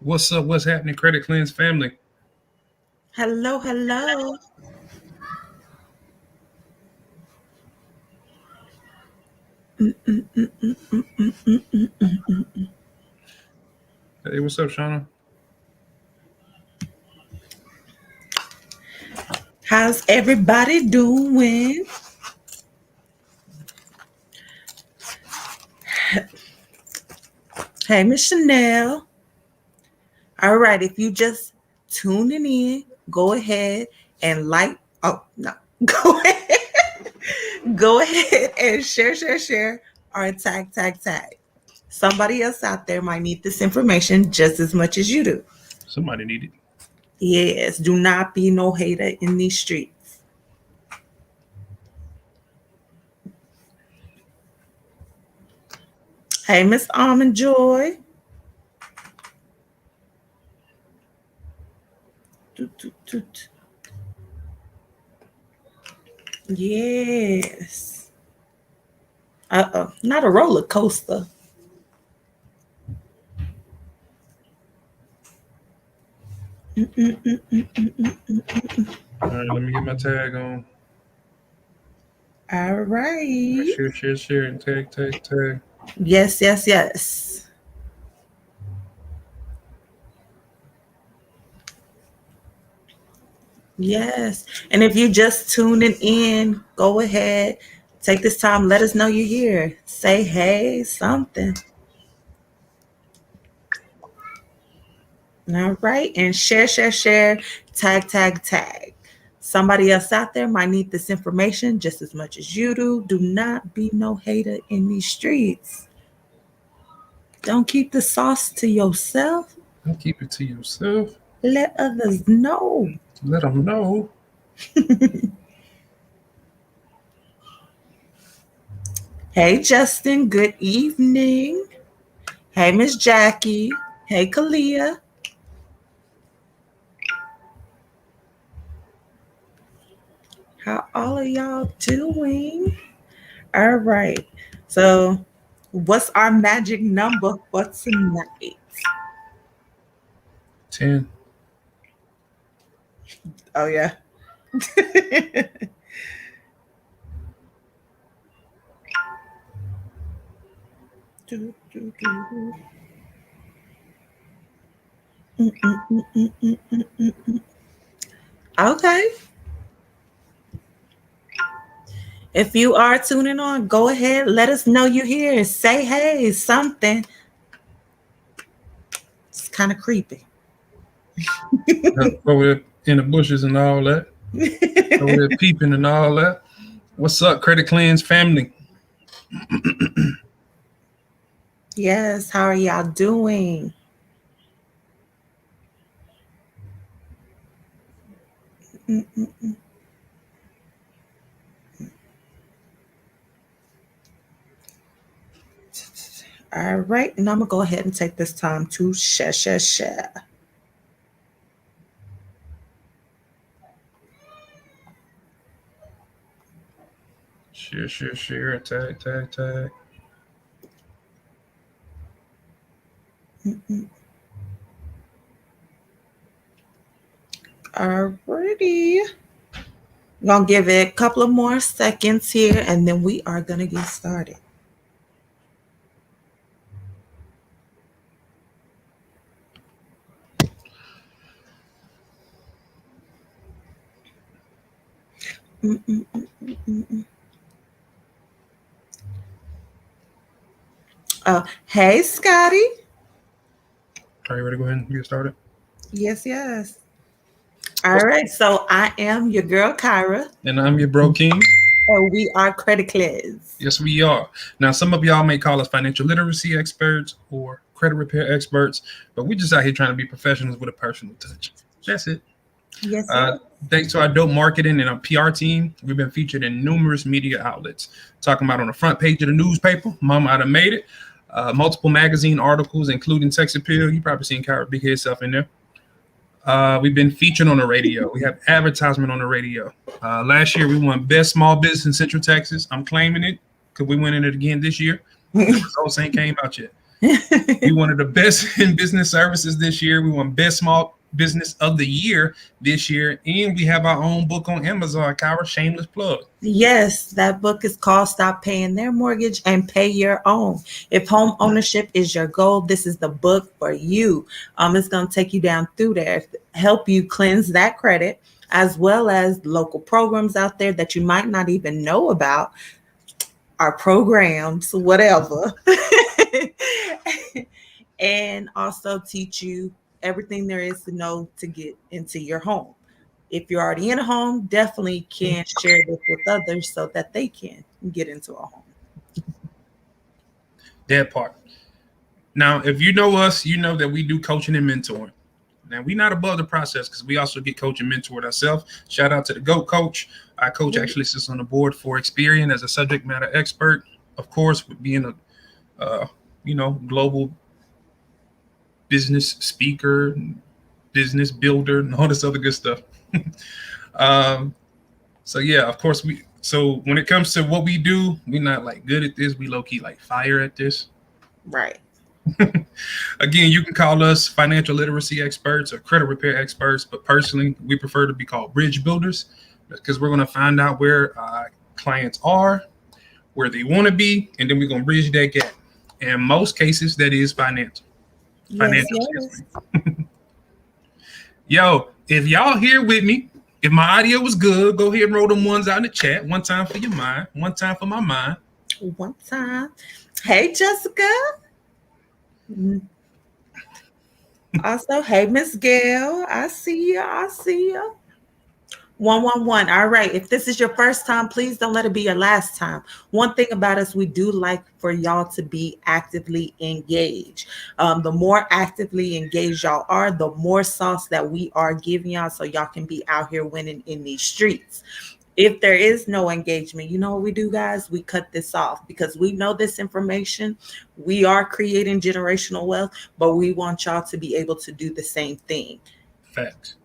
What's up? What's happening, Credit Cleanse family? Hello, hello. Hey, what's up, Shauna? How's everybody doing? Hey, Miss Chanel. All right, if you just tuning in, go ahead and like. Oh no, go ahead, go ahead and share, or tag. Somebody else out there might need this information just as much as you do. Somebody needed. Yes, do not be no hater in these streets. Hey, Miss Almond Joy. Toot, toot, toot. Yes. Not a roller coaster. All right, let me get my tag on. All right. Share, and tag. Yes. Yes. And if you just tuning in, go ahead, take this time, let us know you're here. Say hey, something. All right. And share, tag. Somebody else out there might need this information just as much as you do. Do not be no hater in these streets. Don't keep the sauce to yourself. Don't keep it to yourself. Let others know. Let them know. Hey, Justin. Good evening. Hey, Miss Jackie. Hey, Kalia. How all of y'all doing? All right. So, what's our magic number for tonight? 10. Oh, yeah. Do, do, do. Okay. If you are tuning on, go ahead. Let us know you're here. Say hey, something. It's kind of creepy. Over there in the bushes and all that. Over there peeping and all that. What's up, Credit Cleanse family? Yes. How are y'all doing? All right. And I'm going to go ahead and take this time to share. Share, and tag. Alrighty. I'm going to give it a couple of more seconds here and then we are going to get started. Oh, hey, Scotty. Are you ready to go ahead and get started? Yes. All right. So I am your girl, Kyra. And I'm your bro, King. And we are Credit Cleanse. Yes, we are. Now, some of y'all may call us financial literacy experts or credit repair experts, but we're just out here trying to be professionals with a personal touch. That's it. Yes. Thanks to our dope marketing and our PR team, we've been featured in numerous media outlets. Talking about on the front page of the newspaper, Mama I'd have made it. Multiple magazine articles, including Sex Appeal. You probably seen Kyra Big Head Self in there. We've been featured on the radio. We have advertisement on the radio. Last year, we won Best Small Business in Central Texas. I'm claiming it because we winning it again this year. The results ain't came out yet. We wanted the best in business services this year. We won best small business of the year this year, and we have our own book on Amazon. Kyra, shameless plug. Yes, that book is called Stop Paying Their Mortgage and Pay Your Own. If home ownership is your goal, this is the book for you. It's going to take you down through there, help you cleanse that credit, as well as local programs out there that you might not even know about, our programs, whatever. And also teach you everything there is to know to get into your home. If you're already in a home, definitely can share this with others so that they can get into a home. That part. Now, if you know us, you know that we do coaching and mentoring. Now, we're not above the process because we also get coach and mentored ourselves. Shout out to the GOAT coach. Our coach actually sits on the board for Experian as a subject matter expert. Of course, with being a global business speaker, business builder, and all this other good stuff. So yeah, of course so when it comes to what we do, we're not like good at this. We low-key like fire at this. Right. Again, you can call us financial literacy experts or credit repair experts, but personally, we prefer to be called bridge builders because we're going to find out where our clients are, where they want to be, and then we're going to bridge that gap. In most cases, that is financial. Yes. Yo, if y'all here with me, if my audio was good, go ahead and roll them ones out in the chat. One time for your mind, one time for my mind. One time. Hey, Jessica. Also, hey, Miss Gail. I see you. 111. All right. If this is your first time, please don't let it be your last time. One thing about us, we do like for y'all to be actively engaged. The more actively engaged y'all are, the more sauce that we are giving y'all so y'all can be out here winning in these streets. If there is no engagement, you know what we do, guys? We cut this off because we know this information. We are creating generational wealth, but we want y'all to be able to do the same thing. Facts.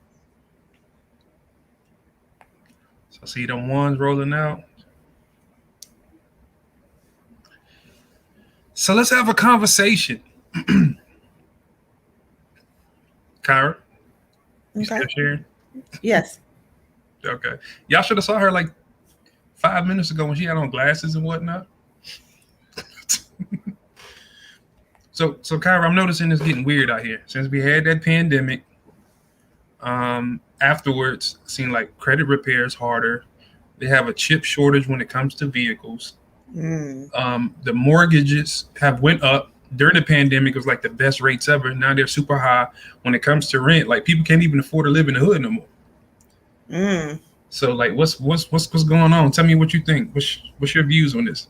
I see them ones rolling out. So let's have a conversation. Kyra, you still sharing? Yes. Okay. Y'all should have saw her like 5 minutes ago when she had on glasses and whatnot. So Kyra, I'm noticing it's getting weird out here. Since we had that pandemic, afterwards, it seemed like credit repair is harder. They have a chip shortage when it comes to vehicles. The mortgages have went up during the pandemic. It was like the best rates ever. Now they're super high when it comes to rent. Like people can't even afford to live in the hood no more. So like, what's going on? Tell me what you think. What's your views on this?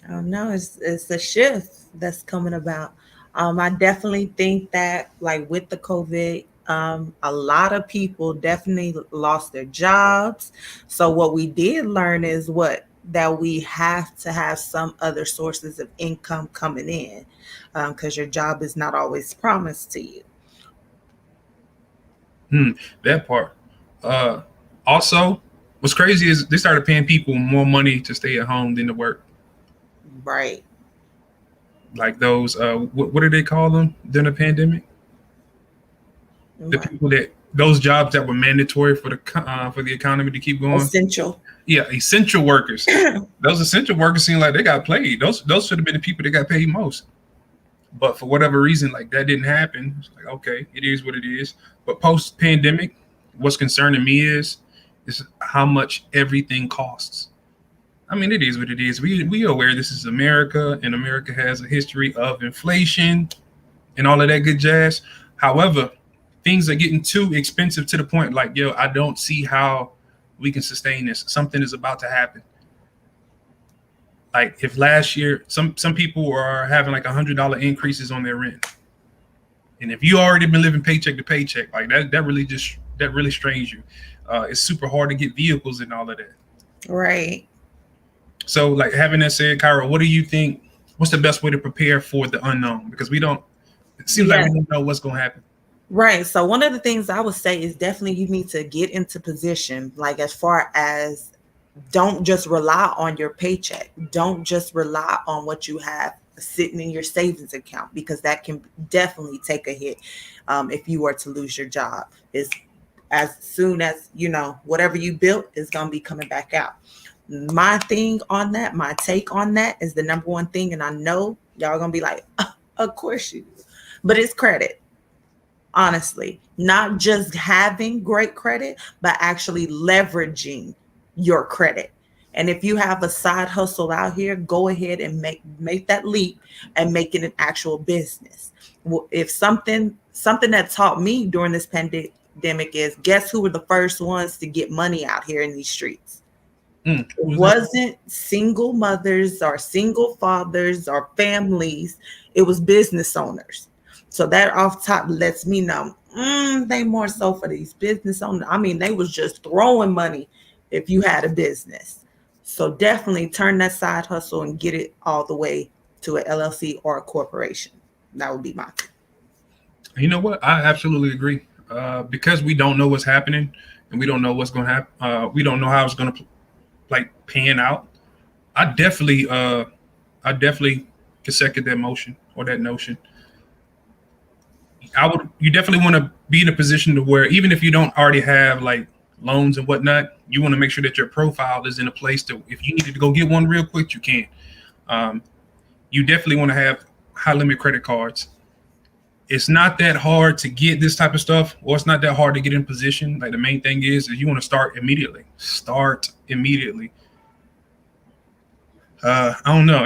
Oh no, it's the shift that's coming about. I definitely think that like with the COVID, a lot of people definitely lost their jobs. So what we did learn is that we have to have some other sources of income coming in because your job is not always promised to you. That part. Also, what's crazy is they started paying people more money to stay at home than to work. Right. Like those, what do they call them during the pandemic? The people those jobs that were mandatory for the economy to keep going. Essential. Yeah, essential workers. Those essential workers seem like they got played. Those should have been the people that got paid most. But for whatever reason, like that didn't happen. It's like, okay, it is what it is. But post-pandemic, what's concerning me is how much everything costs. I mean, it is what it is. We are aware this is America, and America has a history of inflation and all of that good jazz. However, things are getting too expensive to the point like, yo, I don't see how we can sustain this. Something is about to happen. Like if last year, some people are having like $100 increases on their rent. And if you already been living paycheck to paycheck, like that really strains you. It's super hard to get vehicles and all of that. Right. So like having that said, Kyra, what do you think? What's the best way to prepare for the unknown? Because it seems like we don't know what's going to happen. Right. So one of the things I would say is definitely you need to get into position, like as far as don't just rely on your paycheck. Don't just rely on what you have sitting in your savings account, because that can definitely take a hit if you were to lose your job. Is as soon as whatever you built is going to be coming back out. My thing on that, my take on that is the number one thing, and I know y'all gonna be like, of course you do, but it's credit. Honestly, not just having great credit, but actually leveraging your credit. And if you have a side hustle out here, go ahead and make that leap and make it an actual business. If something that taught me during this pandemic is, guess who were the first ones to get money out here in these streets? It wasn't single mothers or single fathers or families. It was business owners. So that off top lets me know they more so for these business owners. I mean, they was just throwing money if you had a business. So definitely turn that side hustle and get it all the way to an LLC or a corporation. That would be my thing. You know what? I absolutely agree. Because we don't know what's happening and we don't know what's going to happen. We don't know how it's going to pan out. I definitely can second that motion or that notion. You definitely want to be in a position to where, even if you don't already have like loans and whatnot, you want to make sure that your profile is in a place to, if you needed to go get one real quick, you can. You definitely want to have high limit credit cards. It's not that hard to get this type of stuff, or it's not that hard to get in position. Like, the main thing is you want to start immediately. I don't know.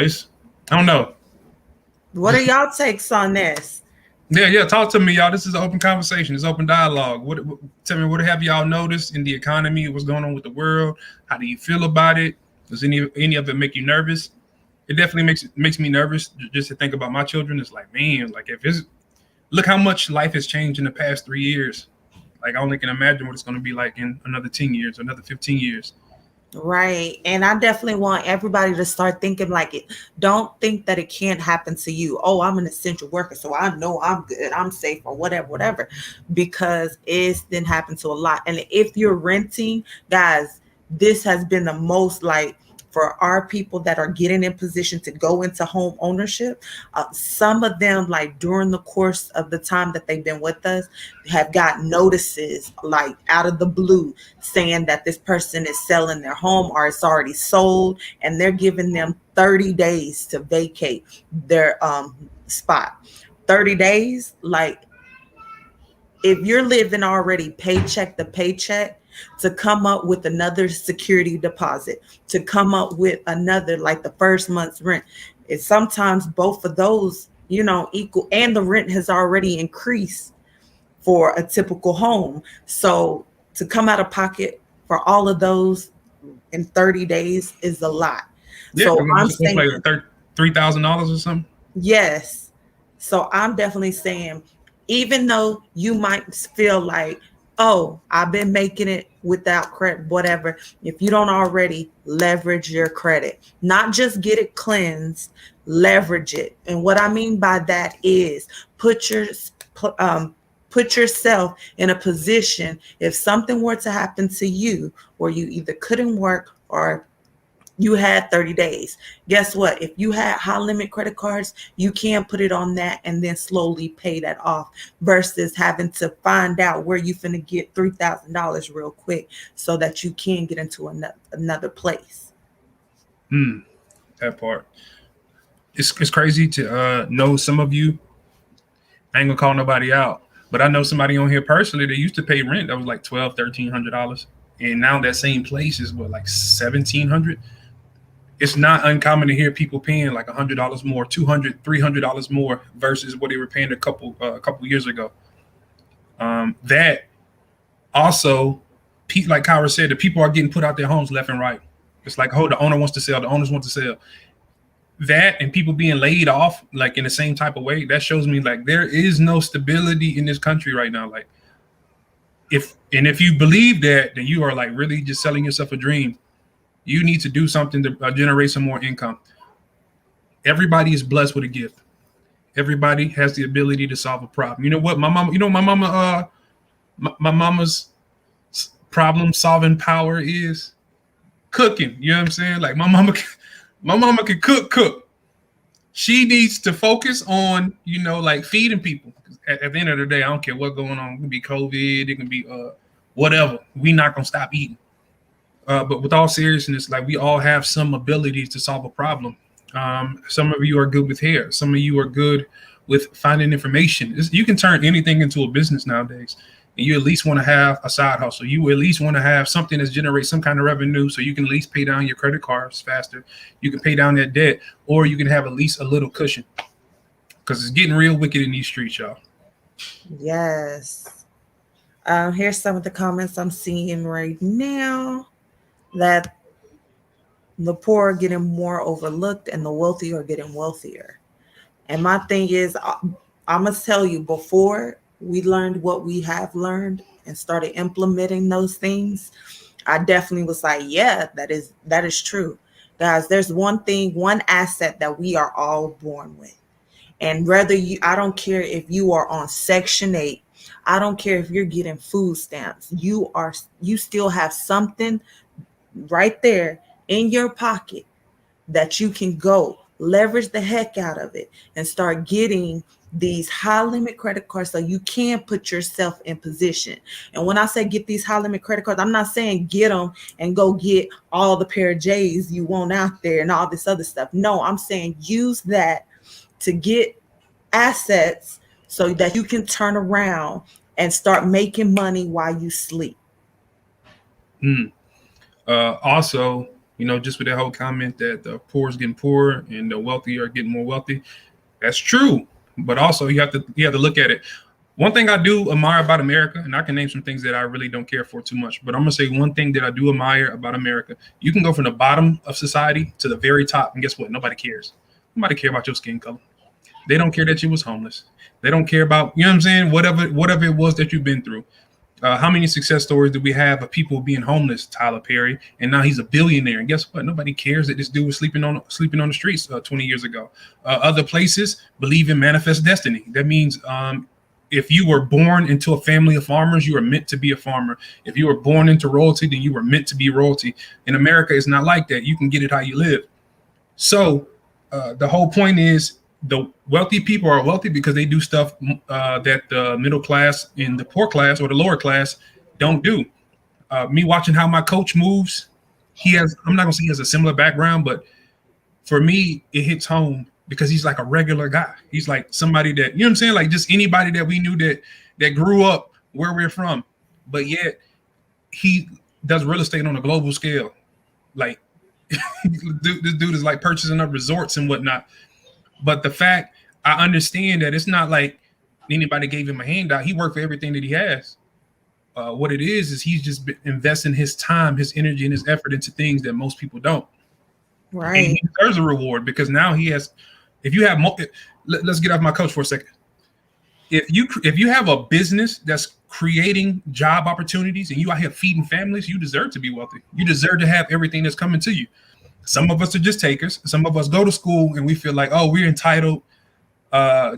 What are y'all takes on this? Yeah. Talk to me, y'all. This is an open conversation. It's open dialogue. Tell me, what have y'all noticed in the economy? What's going on with the world? How do you feel about it? Does any of it make you nervous? It definitely makes me nervous just to think about my children. It's like, man, like, look how much life has changed in the past 3 years. Like, I only can imagine what it's going to be like in another 10 years, another 15 years. Right. And I definitely want everybody to start thinking like it. Don't think that it can't happen to you. Oh, I'm an essential worker, so I know I'm good, I'm safe, or whatever, because it's been happening to a lot. And if you're renting, guys, this has been the most, like, for our people that are getting in position to go into home ownership, some of them, like, during the course of the time that they've been with us, have got notices like out of the blue saying that this person is selling their home or it's already sold, and they're giving them 30 days to vacate their spot. 30 days, like, if you're living already paycheck to paycheck, to come up with another security deposit, to come up with another, like the first month's rent, it's sometimes both of those, equal, and the rent has already increased for a typical home. So to come out of pocket for all of those in 30 days is a lot. Yeah, so I'm saying like $3,000 or something. Yes. So I'm definitely saying, even though you might feel like, oh, I've been making it without credit, whatever, if you don't already leverage your credit, not just get it cleansed, leverage it. And what I mean by that is put yourself in a position, if something were to happen to you, where you either couldn't work or you had 30 days. Guess what? If you had high limit credit cards, you can put it on that and then slowly pay that off, versus having to find out where you finna get $3,000 real quick so that you can get into another place. That part. It's crazy to know some of you. I ain't gonna call nobody out, but I know somebody on here personally that used to pay rent that was like $1,200, $1,300, and now that same place is like $1,700. It's not uncommon to hear people paying like $100 more, $200, $300 more versus what they were paying a couple years ago. That also, like Kyra said, the people are getting put out their homes left and right. It's like, oh, the owner wants to sell, the owners want to sell. That and people being laid off like in the same type of way, that shows me like there is no stability in this country right now. Like, if you believe that, then you are like really just selling yourself a dream. You need to do something to generate some more income. Everybody is blessed with a gift. Everybody has the ability to solve a problem. You know what? My mama's problem solving power is cooking. You know what I'm saying? Like, my mama can cook. She needs to focus on, like feeding people. At the end of the day, I don't care what's going on. It can be COVID, it can be whatever. We not gonna stop eating. But with all seriousness, like we all have some abilities to solve a problem. Some of you are good with hair. Some of you are good with finding information. You can turn anything into a business nowadays. And you at least want to have a side hustle. You at least want to have something that generates some kind of revenue so you can at least pay down your credit cards faster. You can pay down that debt, or you can have at least a little cushion. Because it's getting real wicked in these streets, y'all. Yes. Here's some of the comments I'm seeing right now, that the poor are getting more overlooked and the wealthy are getting wealthier. And my thing is, I must tell you, before we learned what we have learned and started implementing those things, I definitely was like, yeah, that is true. Guys, there's one asset that we are all born with. And I don't care if you are on Section 8, I don't care if you're getting food stamps, you still have something right there in your pocket that you can go leverage the heck out of it and start getting these high limit credit cards so you can put yourself in position. And when I say get these high limit credit cards, I'm not saying get them and go get all the pair of J's you want out there and all this other stuff. No, I'm saying use that to get assets so that you can turn around and start making money while you sleep. Also, just with that whole comment that the poor is getting poorer and the wealthy are getting more wealthy, that's true. But also you have to look at it. One thing I do admire about America, and I can name some things that I really don't care for too much, but I'm gonna say one thing that I do admire about America. You can go from the bottom of society to the very top, and guess what? Nobody cares. Nobody care about your skin color. They don't care that you was homeless. They don't care about, what I'm saying, whatever it was that you've been through. How many success stories do we have of people being homeless? Tyler Perry, and now he's a billionaire. And guess what? Nobody cares that this dude was sleeping on the streets 20 years ago. Other places believe in manifest destiny. That means if you were born into a family of farmers, you are meant to be a farmer. If you were born into royalty, then you were meant to be royalty. In America, it's not like that. You can get it how you live. So the whole point is, the wealthy people are wealthy because they do stuff that the middle class and the poor class or the lower class don't do. Me watching how my coach moves, I'm not gonna say he has a similar background, but for me, it hits home because he's like a regular guy. He's like somebody that, what I'm saying? Like just anybody that we knew that grew up where we're from, but yet he does real estate on a global scale. Like this dude is like purchasing up resorts and whatnot. But the fact, I understand that it's not like anybody gave him a handout. He worked for everything that he has. What it is he's just investing his time, his energy, and his effort into things that most people don't. Right. And he deserves a reward because now he has. If you have, let's get off my coach for a second. If you have a business that's creating job opportunities and you out here feeding families, you deserve to be wealthy. You deserve to have everything that's coming to you. Some of us are just takers. Some of us go to school and we feel like, oh, we're entitled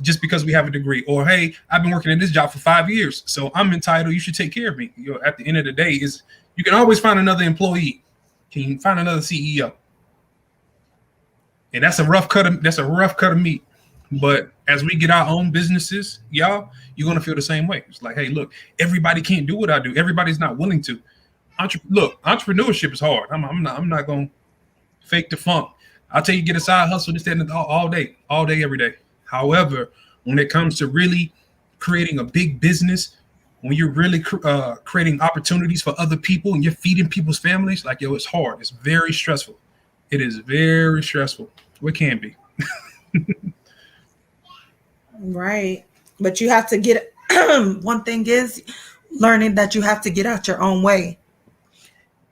just because we have a degree. Or, hey, I've been working in this job for 5 years, so I'm entitled. You should take care of me. At the end of the day, you can always find another employee. Can you find another CEO? And that's a rough cut of meat. But as we get our own businesses, y'all, you're gonna feel the same way. It's like, hey, look, everybody can't do what I do. Everybody's not willing to. Entrepreneurship is hard. I'm not gonna fake the funk. I'll tell you, get a side hustle, this, that, and all day, every day. However, when it comes to really creating a big business, when you're really creating opportunities for other people and you're feeding people's families, like, it's hard. It's very stressful. It is very stressful. It can be. Right. But you have to get, one thing is learning that you have to get out your own way.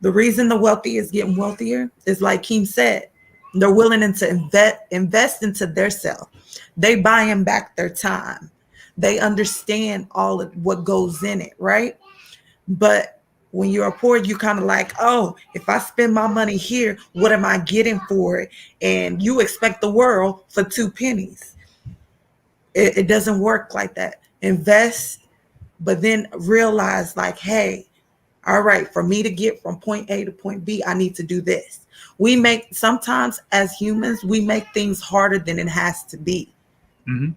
The reason the wealthy is getting wealthier is, like Keem said, they're willing to invest into their self. They buying back their time. They understand all of what goes in it, right? But when you're poor, you kind of like, oh, if I spend my money here, what am I getting for it? And you expect the world for 2 pennies. It doesn't work like that. Invest, but then realize, like, hey, All right, for me to get from point A to point B, I need to do this. Sometimes as humans, we make things harder than it has to be. Mm-hmm.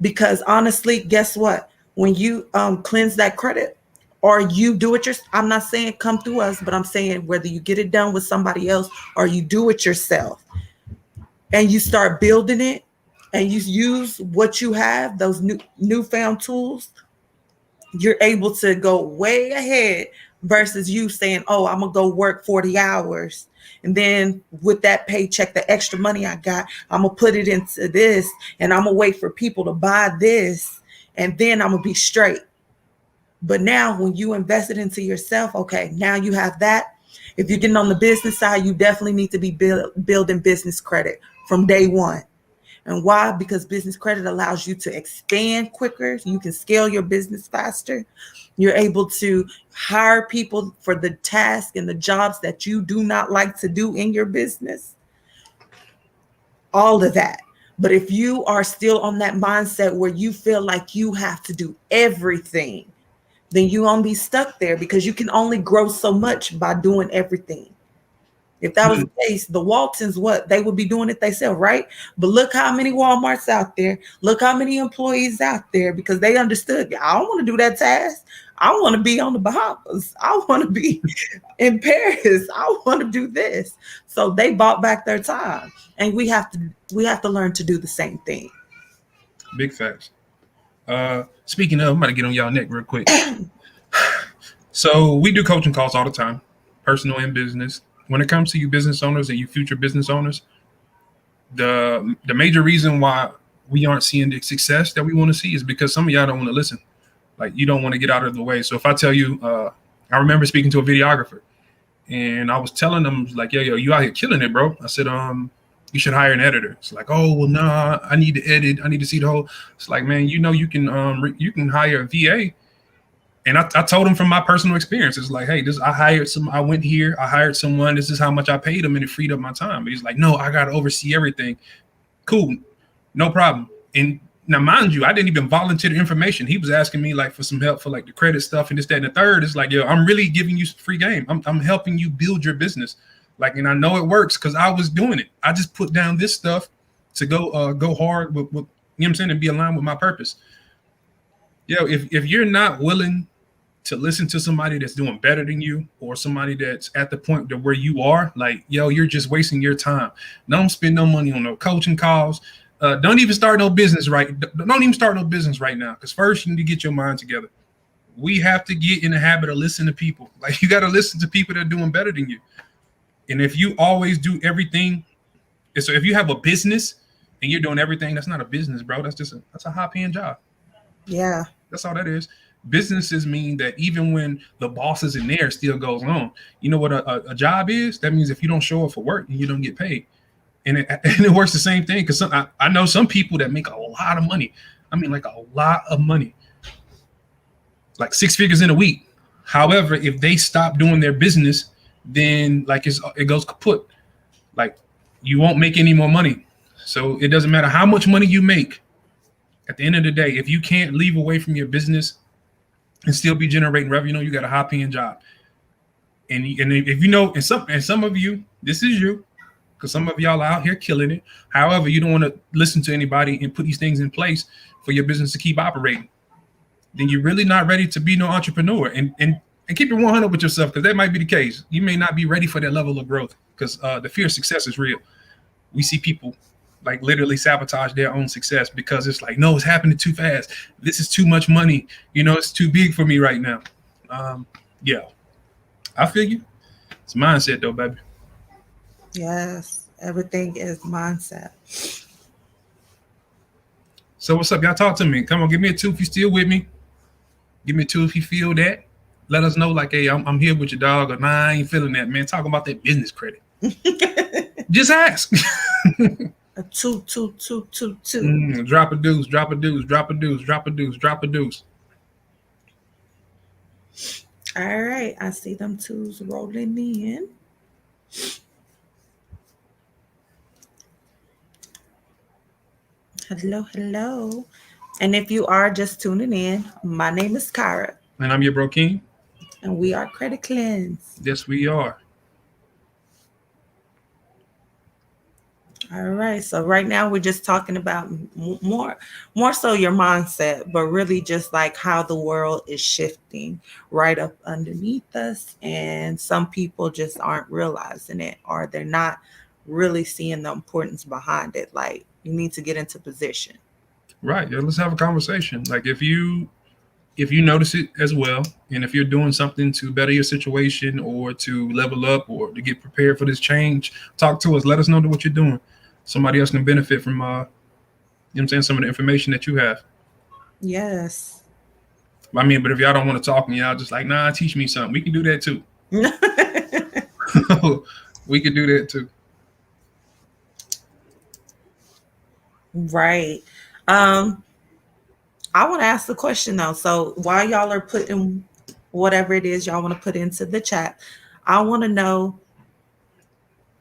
Because honestly, guess what? When you cleanse that credit or you do it yourself, I'm not saying come through us, but I'm saying whether you get it done with somebody else or you do it yourself and you start building it and you use what you have, those newfound tools, you're able to go way ahead versus you saying, oh, I'm gonna go work 40 hours. And then with that paycheck, the extra money I got, I'm gonna put it into this and I'm gonna wait for people to buy this and then I'm gonna be straight. But now when you invest it into yourself, okay, now you have that. If you're getting on the business side, you definitely need to be building business credit from day one. And why? Because business credit allows you to expand quicker. You can scale your business faster. You're able to hire people for the task and the jobs that you do not like to do in your business. All of that. But if you are still on that mindset where you feel like you have to do everything, then you won't be stuck there because you can only grow so much by doing everything. If that was the case, the Waltons, they would be doing it themselves, right? But look how many Walmarts out there. Look how many employees out there because they understood. I don't want to do that task. I want to be on the Bahamas. I want to be in Paris. I want to do this. So they bought back their time, and we have to learn to do the same thing. Big facts. Speaking of, I'm about to get on y'all neck real quick. So we do coaching calls all the time, personal and business. When it comes to you business owners and you future business owners, the major reason why we aren't seeing the success that we want to see is because some of y'all don't want to listen. Like you don't want to get out of the way. So if I tell you, I remember speaking to a videographer and I was telling them like, yo, you out here killing it, bro. I said, you should hire an editor. It's like, oh, well, nah, I need to edit. I need to see the whole. It's like, man, you can hire a VA. And I told him from my personal experience, it's like, hey, I went here, I hired someone, this is how much I paid him, and it freed up my time. But he's like, no, I got to oversee everything. Cool, no problem. And now, mind you, I didn't even volunteer the information. He was asking me like for some help for like the credit stuff and this, that, and the third. It's like, yo, I'm really giving you free game. I'm helping you build your business. Like, and I know it works because I was doing it. I just put down this stuff to go hard with you know what I'm saying, and be aligned with my purpose. Yo, if you're not willing to listen to somebody that's doing better than you or somebody that's at the point to where you are, like, yo, you're just wasting your time. Don't spend no money on no coaching calls. Don't even start no business right. Don't even start no business right now. Because first you need to get your mind together. We have to get in the habit of listening to people. Like you got to listen to people that are doing better than you. And if you always do everything, so if you have a business and you're doing everything, that's not a business, bro. That's a high paying job. Yeah. That's all that is. Businesses mean that even when the boss is in there, it still goes on. You know what a job is? That means if you don't show up for work, you don't get paid. And it works the same thing because I know some people that make a lot of money. I mean, like a lot of money, like 6 figures in a week. However, if they stop doing their business, then like it goes kaput. Like you won't make any more money. So it doesn't matter how much money you make. At the end of the day, if you can't leave away from your business and still be generating revenue, you got a high paying job. And if you know, and some of you, this is you, because some of y'all are out here killing it. However, you don't want to listen to anybody and put these things in place for your business to keep operating. Then you're really not ready to be no entrepreneur. And keep it 100 with yourself, because that might be the case. You may not be ready for that level of growth because the fear of success is real. We see people like literally sabotage their own success because it's like, no, it's happening too fast. This is too much money. You know, it's too big for me right now. Yeah, I feel you. It's mindset though, baby. Yes, everything is mindset. So what's up? Y'all talk to me. Come on, give me a 2 if you still with me. Give me a 2 if you feel that. Let us know like, hey, I'm here with your dog, or nah, I ain't feeling that, man. Talking about that business credit. Just ask. A two. Drop a deuce, drop a deuce, drop a deuce, drop a deuce, drop a deuce. All right, I see them twos rolling in. Hello. And if you are just tuning in, my name is Kyra. And I'm your bro King. And we are Credit Cleanse. Yes, we are. All right. So right now we're just talking about more so your mindset, but really just like how the world is shifting right up underneath us. And some people just aren't realizing it, or they're not really seeing the importance behind it. Like, you need to get into position. Right. Yeah, let's have a conversation. Like if you notice it as well, and if you're doing something to better your situation or to level up or to get prepared for this change, talk to us. Let us know what you're doing. Somebody else can benefit from you know what I'm saying, some of the information that you have. Yes. I mean, but if y'all don't want to talk and y'all just like, nah, teach me something, we can do that too. We can do that too. Right. I want to ask the question though. So while y'all are putting whatever it is y'all want to put into the chat, I want to know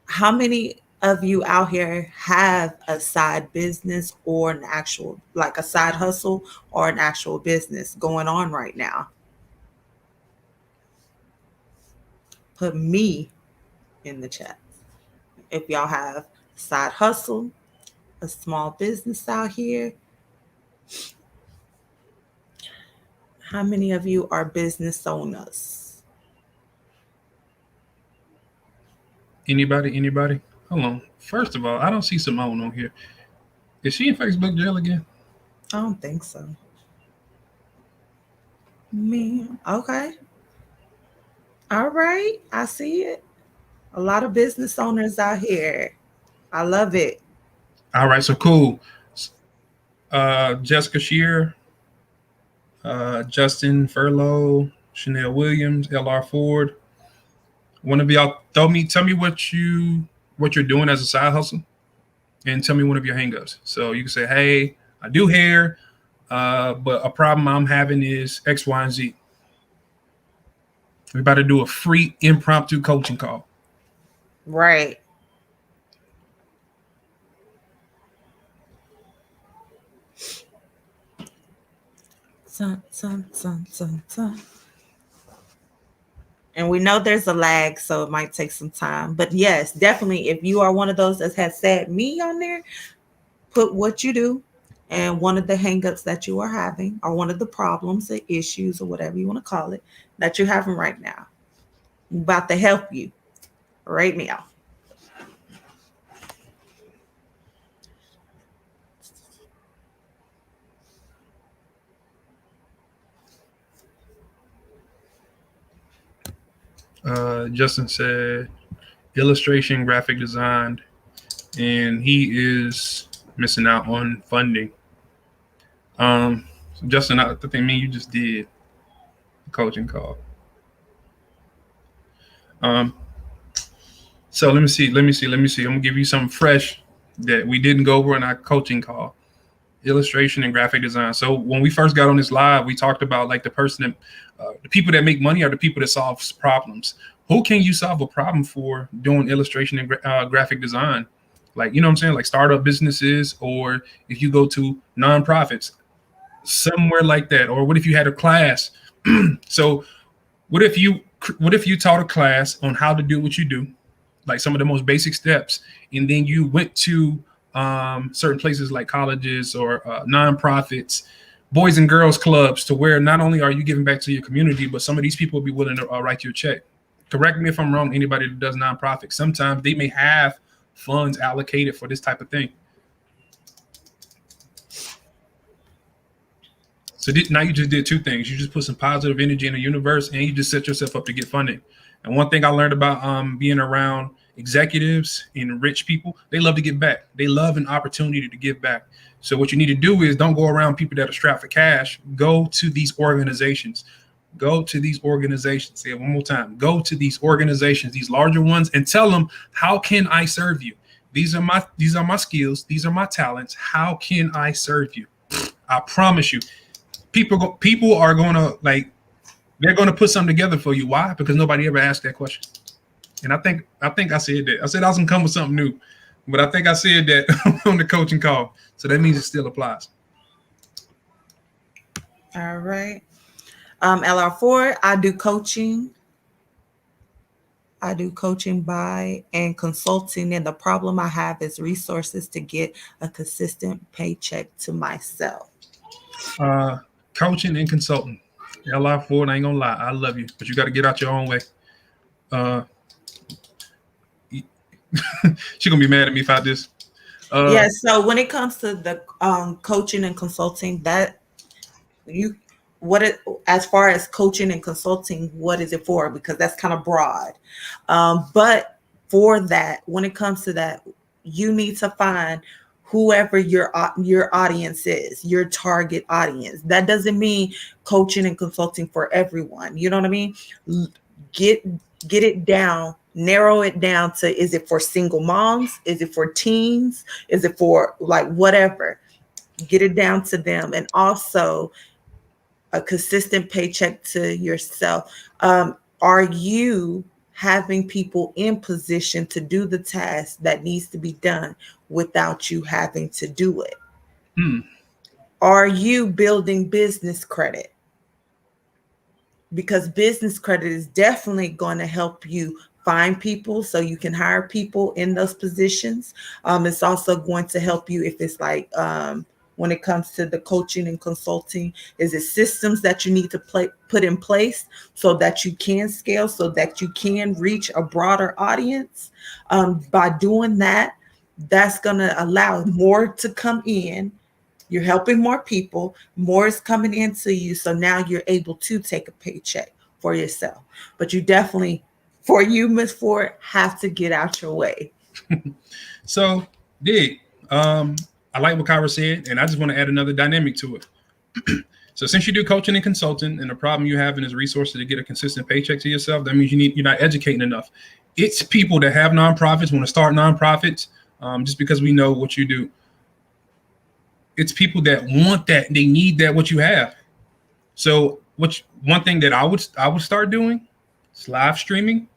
how many of you out here have a side business or an actual, like a side hustle or an actual business going on right now. Put me in the chat if y'all have side hustle, a small business out here. How many of you are business owners? Anybody? Hold on. First of all, I don't see Simone on here. Is she in Facebook jail again? I don't think so. Me. Okay. All right. I see it. A lot of business owners out here. I love it. All right, so cool. Jessica Shear, Justin Furlow, Chanel Williams, LR Ford. One of y'all tell me what you're doing as a side hustle, and tell me one of your hangups. So you can say, hey, I do hair, but a problem I'm having is X, Y, and Z. We're about to do a free impromptu coaching call. Right. And we know there's a lag, so it might take some time. But yes, definitely, if you are one of those that has said me on there, put what you do and one of the hangups that you are having, or one of the problems, the issues, or whatever you want to call it, that you're having right now. I'm about to help you right now. Justin said illustration, graphic design, and he is missing out on funding. So Justin, I think you just did the coaching call. So let me see. I'm gonna give you something fresh that we didn't go over in our coaching call. Illustration and graphic design. So when we first got on this live, we talked about like the people that make money are the people that solve problems. Who can you solve a problem for doing illustration and graphic design? Like, you know what I'm saying? Like startup businesses, or if you go to nonprofits, somewhere like that. Or what if you had a class? So what if you taught a class on how to do what you do, like some of the most basic steps, and then you went to certain places like colleges or nonprofits, boys and girls clubs, to where not only are you giving back to your community, but some of these people will be willing to write you a check. Correct me if I'm wrong, anybody that does nonprofits. Sometimes they may have funds allocated for this type of thing. So now you just did two things. You just put some positive energy in the universe, and you just set yourself up to get funding. And one thing I learned about being around executives and rich people, they love to give back. They love an opportunity to give back. So what you need to do is don't go around people that are strapped for cash. Go to these organizations. Go to these organizations. Say it one more time. Go to these organizations, these larger ones, and tell them, how can I serve you? These are my skills. These are my talents. How can I serve you? I promise you, people are going to they're going to put something together for you. Why? Because nobody ever asked that question. And I think I said that. I said I was going to come with something new, but I think I said that on the coaching call. So that means it still applies. All right. LR4, I do coaching. I do coaching by and consulting, and the problem I have is resources to get a consistent paycheck to myself. Coaching and consulting. LI Ford, I ain't gonna lie, I love you, but you got to get out your own way. Uh, she gonna be mad at me about this. Yeah. So when it comes to the coaching and consulting, that you what it as far as coaching and consulting, what is it for? Because that's kind of broad. But for that, when it comes to that, you need to find whoever your audience is, your target audience. That doesn't mean coaching and consulting for everyone. You know what I mean? Get it down, narrow it down to, is it for single moms? Is it for teens? Is it for like whatever? Get it down to them. And also a consistent paycheck to yourself. Are you having people in position to do the task that needs to be done without you having to do it? Are you building business credit? Because business credit is definitely going to help you find people so you can hire people in those positions. It's also going to help you if it's like when it comes to the coaching and consulting, is it systems that you need to put in place so that you can scale, so that you can reach a broader audience? By doing that, that's going to allow more to come in. You're helping more people, more is coming into you. So now you're able to take a paycheck for yourself. But you definitely, for you, Ms. Ford, have to get out your way. So, I like what Kyra said, and I just want to add another dynamic to it. So since you do coaching and consulting, and the problem you have is resources to get a consistent paycheck to yourself, that means you're not educating enough. It's people that have nonprofits, want to start nonprofits, just because we know what you do. It's people that want that, they need that, what you have. So one thing that I would start doing is live streaming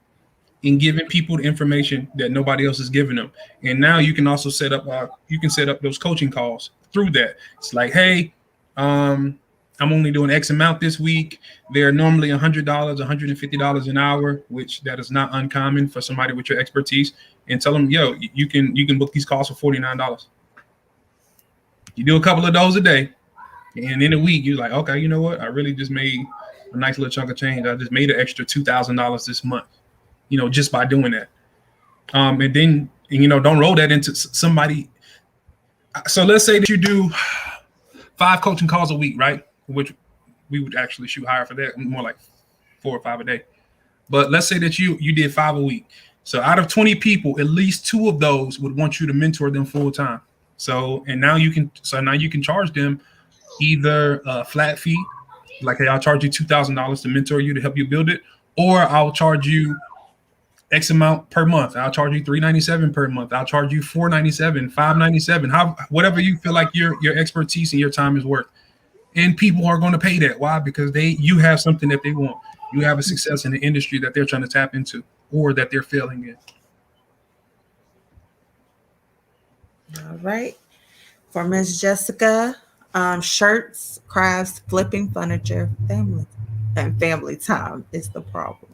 and giving people the information that nobody else is giving them. And now you can also set up those coaching calls through that. It's like, hey, I'm only doing X amount this week. They're normally $100, $150 an hour, which that is not uncommon for somebody with your expertise. And tell them, yo, you can book these calls for $49. You do a couple of those a day, and in a week, you're like, okay, you know what? I really just made a nice little chunk of change. I just made an extra $2,000 this month, just by doing that. And then, don't roll that into somebody. So let's say that you do 5 coaching calls a week, right? Which we would actually shoot higher for that, more like 4 or 5 a day. But let's say that you did 5 a week. So out of 20 people, at least 2 of those would want you to mentor them full time. So now you can charge them either a flat fee, like, hey, I'll charge you $2,000 to mentor you, to help you build it, or I'll charge you X amount per month. I'll charge you $397 per month. I'll charge you $497, $597, whatever you feel like your expertise and your time is worth. And people are going to pay that. Why? Because you have something that they want. You have a success in the industry that they're trying to tap into or that they're failing in. All right. For Miss Jessica, shirts, crafts, flipping furniture, family time is the problem.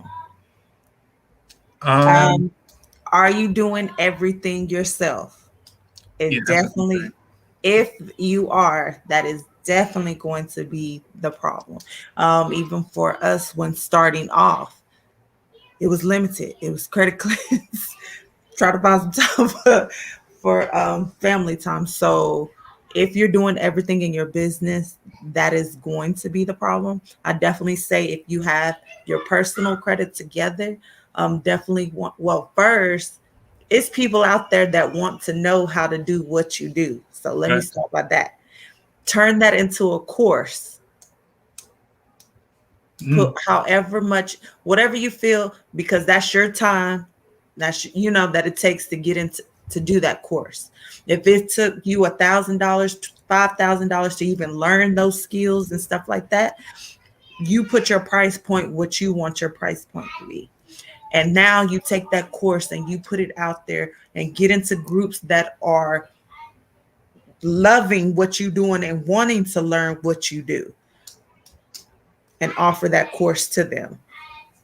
Are you doing everything yourself? It definitely, if you are, that is definitely going to be the problem. Even for us, when starting off, it was limited. It was credit cleanse. Try to find some time for family time. So if you're doing everything in your business, that is going to be the problem. I definitely say if you have your personal credit together, definitely first, it's people out there that want to know how to do what you do. So let me start by that. Turn that into a course. Put however much, whatever you feel, because that's your time. That's that it takes to get into to do that course. If it took you $1,000, $5,000 to even learn those skills and stuff like that, you put your price point what you want your price point to be. And now you take that course and you put it out there and get into groups that are loving what you're doing and wanting to learn what you do. and offer that course to them.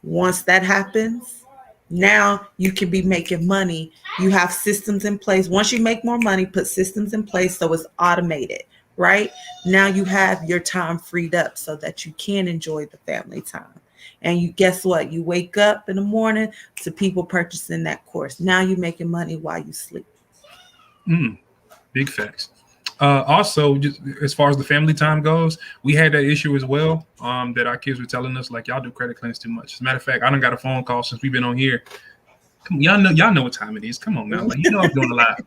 Once that happens, now you can be making money. You have systems in place. Once you make more money, put systems in place so it's automated, right? Now you have your time freed up so that you can enjoy the family time. And you guess what? You wake up in the morning to people purchasing that course. Now you're making money while you sleep. Big facts. Also, just as far as the family time goes, we had that issue as well. That our kids were telling us, like, y'all do credit cleanse too much. As a matter of fact, I done got a phone call since we've been on here. Come on, y'all know what time it is. Come on now, like, I'm doing a lot.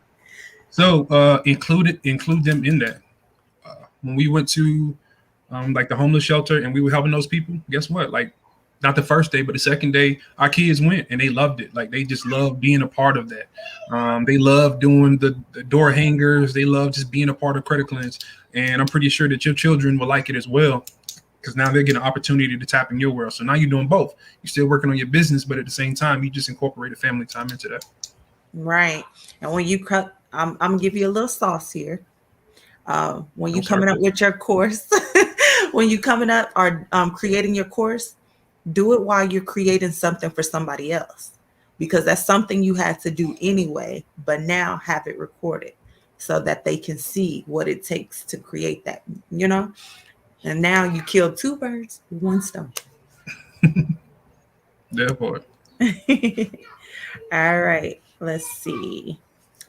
So include them in that. When we went to like the homeless shelter and we were helping those people, guess what? Like, not the first day, but the second day, our kids went and they loved it. Like, they just loved being a part of that. They love doing the door hangers. They love just being a part of Credit Cleanse. And I'm pretty sure that your children will like it as well, because now they're getting an opportunity to tap in your world. So now you're doing both. You're still working on your business, but at the same time, you just incorporated family time into that. Right. And when you cut, I'm gonna give you a little sauce here. When you coming up with your course, when you coming up or creating your course, do it while you're creating something for somebody else, because that's something you had to do anyway, but now have it recorded so that they can see what it takes to create that, and now you killed two birds with one stone. That part. All right, let's see.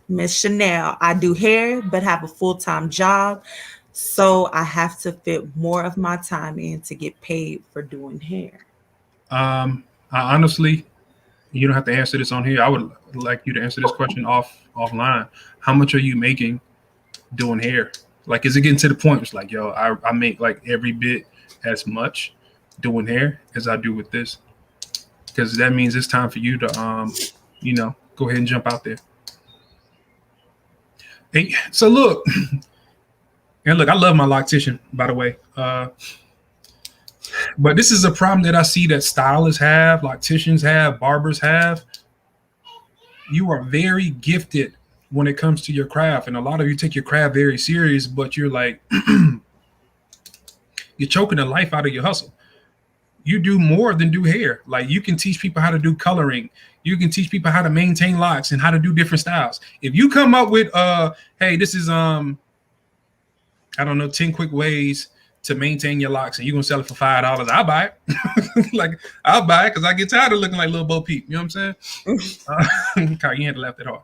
Miss Chanel, I do hair, but have a full-time job. So I have to fit more of my time in to get paid for doing hair. I honestly, you don't have to answer this on here. I would like you to answer this question offline. How much are you making doing hair? Like, is it getting to the point where it's like, yo, I make like every bit as much doing hair as I do with this? Because that means it's time for you to, go ahead and jump out there. Hey, so look, and look, I love my loctician, by the way. But this is a problem that I see that stylists have, locticians have, barbers have. You are very gifted when it comes to your craft. And a lot of you take your craft very serious, but you're like, you're choking the life out of your hustle. You do more than do hair. Like, you can teach people how to do coloring. You can teach people how to maintain locks and how to do different styles. If you come up with, hey, this is, 10 quick ways to maintain your locks, and you're going to sell it for $5, I'll buy it. Like, I'll buy it because I get tired of looking like little Bo Peep. You know what I'm saying? Kyle, you had to laugh that hard.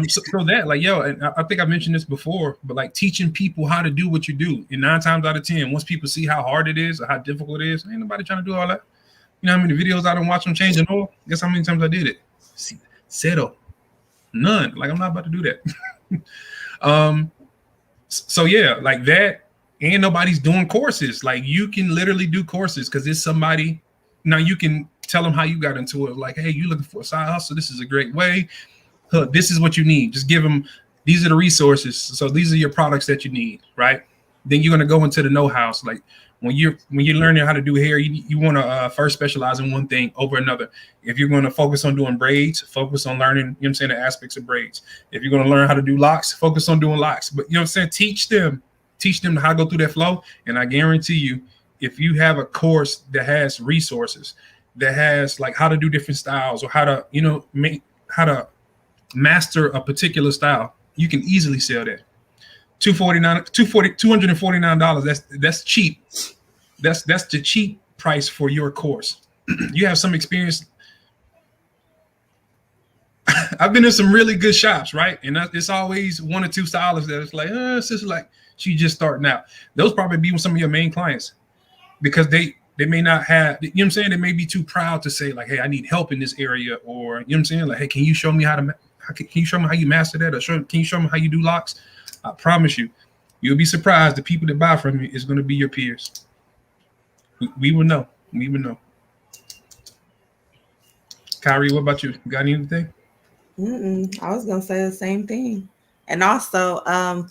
So that, like, yo, and I think I mentioned this before, but like teaching people how to do what you do. And 9 times out of 10, once people see how hard it is or how difficult it is, ain't nobody trying to do all that. You know how many videos I don't watch them changing oil? Guess how many times I did it? Zero. None. Like, I'm not about to do that. So yeah, like that. And nobody's doing courses. Like, you can literally do courses because it's somebody. Now you can tell them how you got into it. Like, hey, you looking for a side hustle? This is a great way. This is what you need. Just give them, these are the resources. So these are your products that you need, right? Then you're going to go into the know-hows. Like, when you're learning how to do hair, you want to first specialize in one thing over another. If you're going to focus on doing braids, focus on learning, you know what I'm saying, the aspects of braids. If you're going to learn how to do locks, focus on doing locks. But, you know what I'm saying, teach them how to go through that flow. And I guarantee you, if you have a course that has resources, that has like how to do different styles or how to, how to master a particular style, you can easily sell that. $249. That's cheap. That's the cheap price for your course. You have some experience. I've been in some really good shops, right? And it's always 1 or 2 stylists that it's like, sister, like, she's just starting out. Those probably be some of your main clients because they may not have, you know what I'm saying? They may be too proud to say like, hey, I need help in this area, or, you know what I'm saying? Like, hey, can you show me can you show me how you master that? Or can you show me how you do locks? I promise you, you'll be surprised. The people that buy from you is going to be your peers. We will know. We will know. Kyrie, what about you? Got anything? I was going to say the same thing. And also, I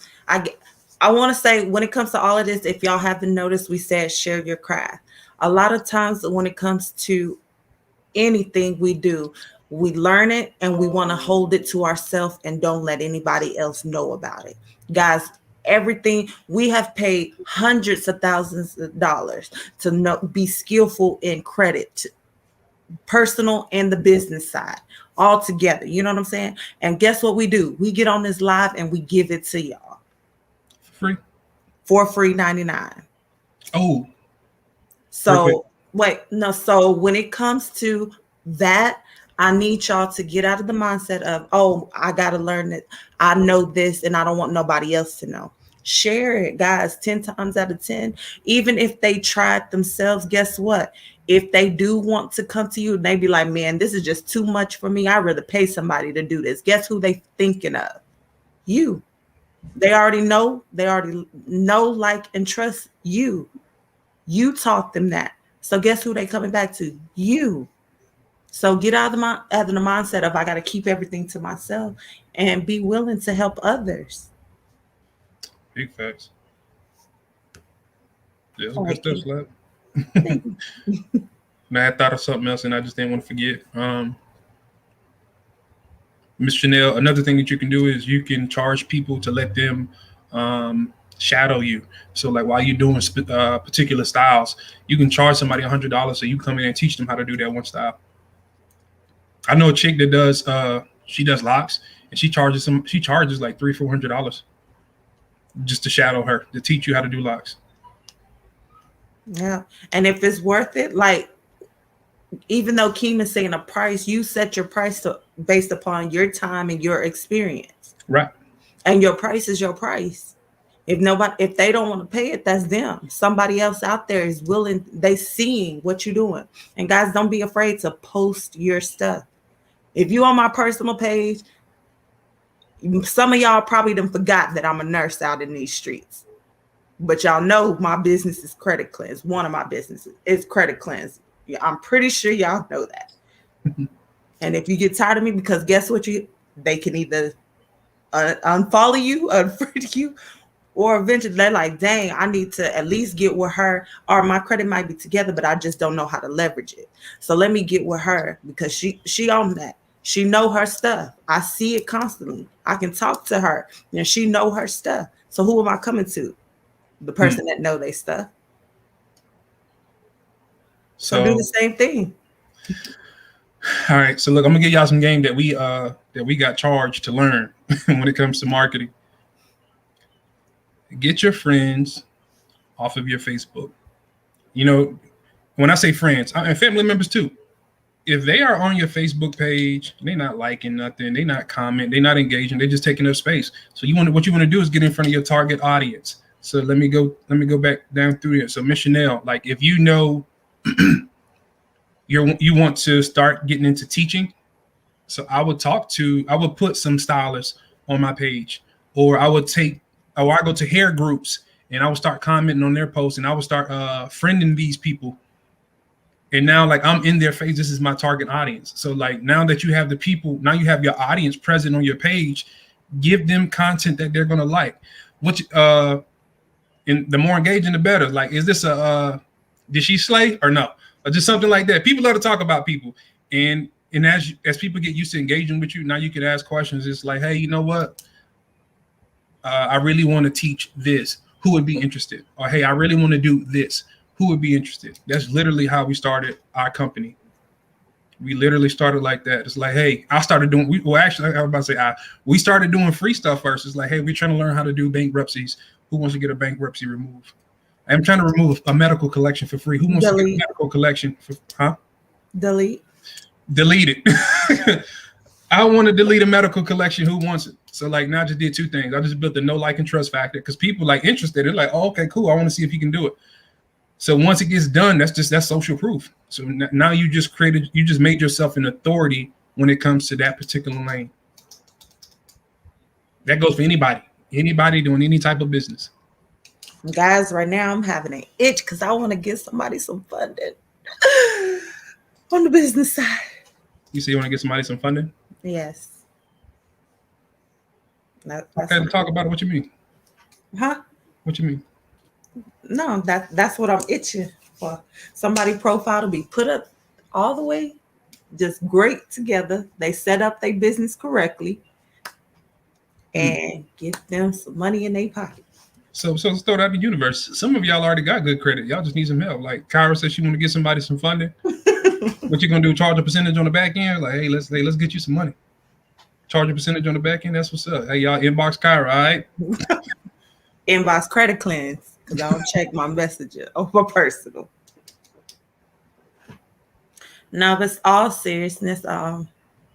want to say, when it comes to all of this, if y'all haven't noticed, we said share your craft. A lot of times when it comes to anything we do, we learn it and we want to hold it to ourselves and don't let anybody else know about it. Guys, everything. We have paid hundreds of thousands of dollars to be skillful in credit, personal and the business side, all together. You know what I'm saying? And guess what we do? We get on this live and we give it to y'all Free. for free 99. Oh, so wait, no. So when it comes to that, I need y'all to get out of the mindset of, oh, I got to learn it. I know this and I don't want nobody else to know. Share it, guys, 10 times out of 10. Even if they tried themselves, guess what? If they do want to come to you and they be like, man, this is just too much for me, I'd rather pay somebody to do this. Guess who they thinking of? You. They already know, like, and trust you. You taught them that. So guess who they coming back to? You. So get out of the mindset of I got to keep everything to myself and be willing to help others. Big facts. Yeah, that's good stuff, Slap. I had thought of something else and I just didn't want to forget. Ms. Chanel, another thing that you can do is you can charge people to let them shadow you. So like while you're doing particular styles, you can charge somebody $100 so you come in and teach them how to do that one style. I know a chick that does she does locks and she charges like $300-$400 just to shadow her, to teach you how to do locks. Yeah. And if it's worth it, like, even though Keem is saying a price, you set your price based upon your time and your experience. Right. And your price is your price. If they don't want to pay it, that's them. Somebody else out there is willing, they seeing what you're doing. And guys, don't be afraid to post your stuff. If you on my personal page, some of y'all probably done forgot that I'm a nurse out in these streets. But y'all know my business is Credit Cleanse. One of my businesses is Credit Cleanse. Yeah, I'm pretty sure y'all know that. And if you get tired of me, because guess what, they can either unfollow you, unfriend you, or eventually they're like, dang, I need to at least get with her, or my credit might be together, but I just don't know how to leverage it. So let me get with her because she on that. She know her stuff. I see it constantly. I can talk to her and she know her stuff. So who am I coming to? The person that know their stuff. So do the same thing. All right. So look, I'm gonna give y'all some game that we got charged to learn when it comes to marketing. Get your friends off of your Facebook. You know, when I say friends, and family members too, if they are on your Facebook page, they're not liking nothing, they're not commenting, they're not engaging, they're just taking up space. So what you want to do is get in front of your target audience. So let me go back down through here. So Miss Chanel, like if you know you want to start getting into teaching, so I would put some stylists on my page, or I go to hair groups and I would start commenting on their posts and I would start friending these people. And now like I'm in their face, this is my target audience. So like now that you have the people, now you have your audience present on your page, give them content that they're gonna like. And the more engaging, the better. Like, is this did she slay or no? Or just something like that. People love to talk about people. And as people get used to engaging with you, now you can ask questions. It's like, hey, you know what? I really want to teach this. Who would be interested? Or hey, I really want to do this. Who would be interested? That's literally how we started our company. We literally started like that. It's like, hey, I started doing, we started doing free stuff first. It's like, hey, we're trying to learn how to do bankruptcies. Who wants to get a bankruptcy removed? I'm trying to remove a medical collection for free. Who wants to get a medical collection for, Delete it. I want to delete a medical collection. Who wants it? So like now I just did two things. I just built the know, like, and trust factor because people like interested. They're like, oh, okay, cool. I want to see if you can do it. So once it gets done, that's social proof. So now you just made yourself an authority when it comes to that particular lane. That goes for anybody doing any type of business. Guys, right now I'm having an itch because I want to give somebody some funding on the business side. You say you want to get somebody some funding? Yes. Okay, talk about it. What you mean? Huh? What you mean? No, that's what I'm itching for. Somebody profile to be put up all the way, just great together. They set up their business correctly and get them some money in their pocket. So let's throw that in the universe. Some of y'all already got good credit. Y'all just need some help. Like Kyra said, she want to get somebody some funding. What you gonna do? Charge a percentage on the back end? Like, hey, let's get you some money. Charge a percentage on the back end. That's what's up. Hey, y'all inbox Kyra, all right? Inbox credit cleanse because I don't check my messenger over personal. Now, with all seriousness,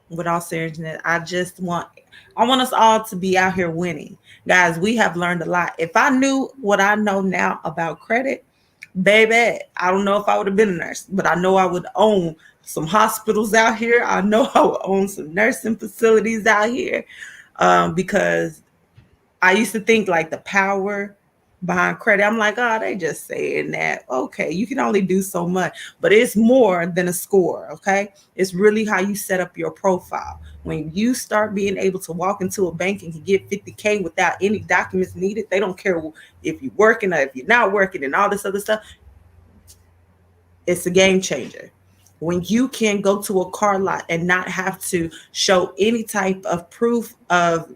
with all seriousness, I want us all to be out here winning. Guys, we have learned a lot. If I knew what I know now about credit, baby, I don't know if I would have been a nurse, but I know I would own some hospitals out here. I know I would own some nursing facilities out here because I used to think like the power behind credit. I'm like, oh, they just saying that. Okay, you can only do so much, but it's more than a score. Okay, it's really how you set up your profile. When you start being able to walk into a bank and get 50K without any documents needed, they don't care if you're working or if you're not working and all this other stuff. It's a game changer. When you can go to a car lot and not have to show any type of proof of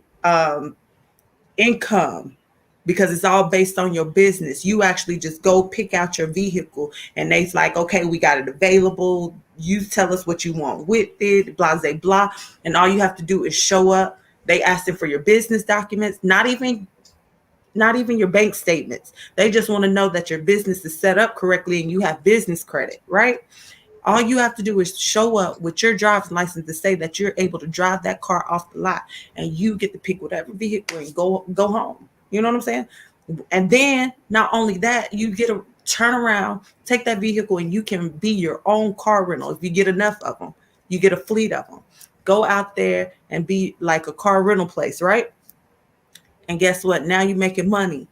income, because it's all based on your business. You actually just go pick out your vehicle and they's like, okay, we got it available. You tell us what you want with it, blah, blah, blah. And all you have to do is show up. They asking for your business documents, not even your bank statements. They just want to know that your business is set up correctly and you have business credit, right? All you have to do is show up with your driver's license to say that you're able to drive that car off the lot and you get to pick whatever vehicle and go home. You know what I'm saying? And then not only that, you get to turn around, take that vehicle, and you can be your own car rental. If you get enough of them, you get a fleet of them. Go out there and be like a car rental place, right? And guess what? Now you're making money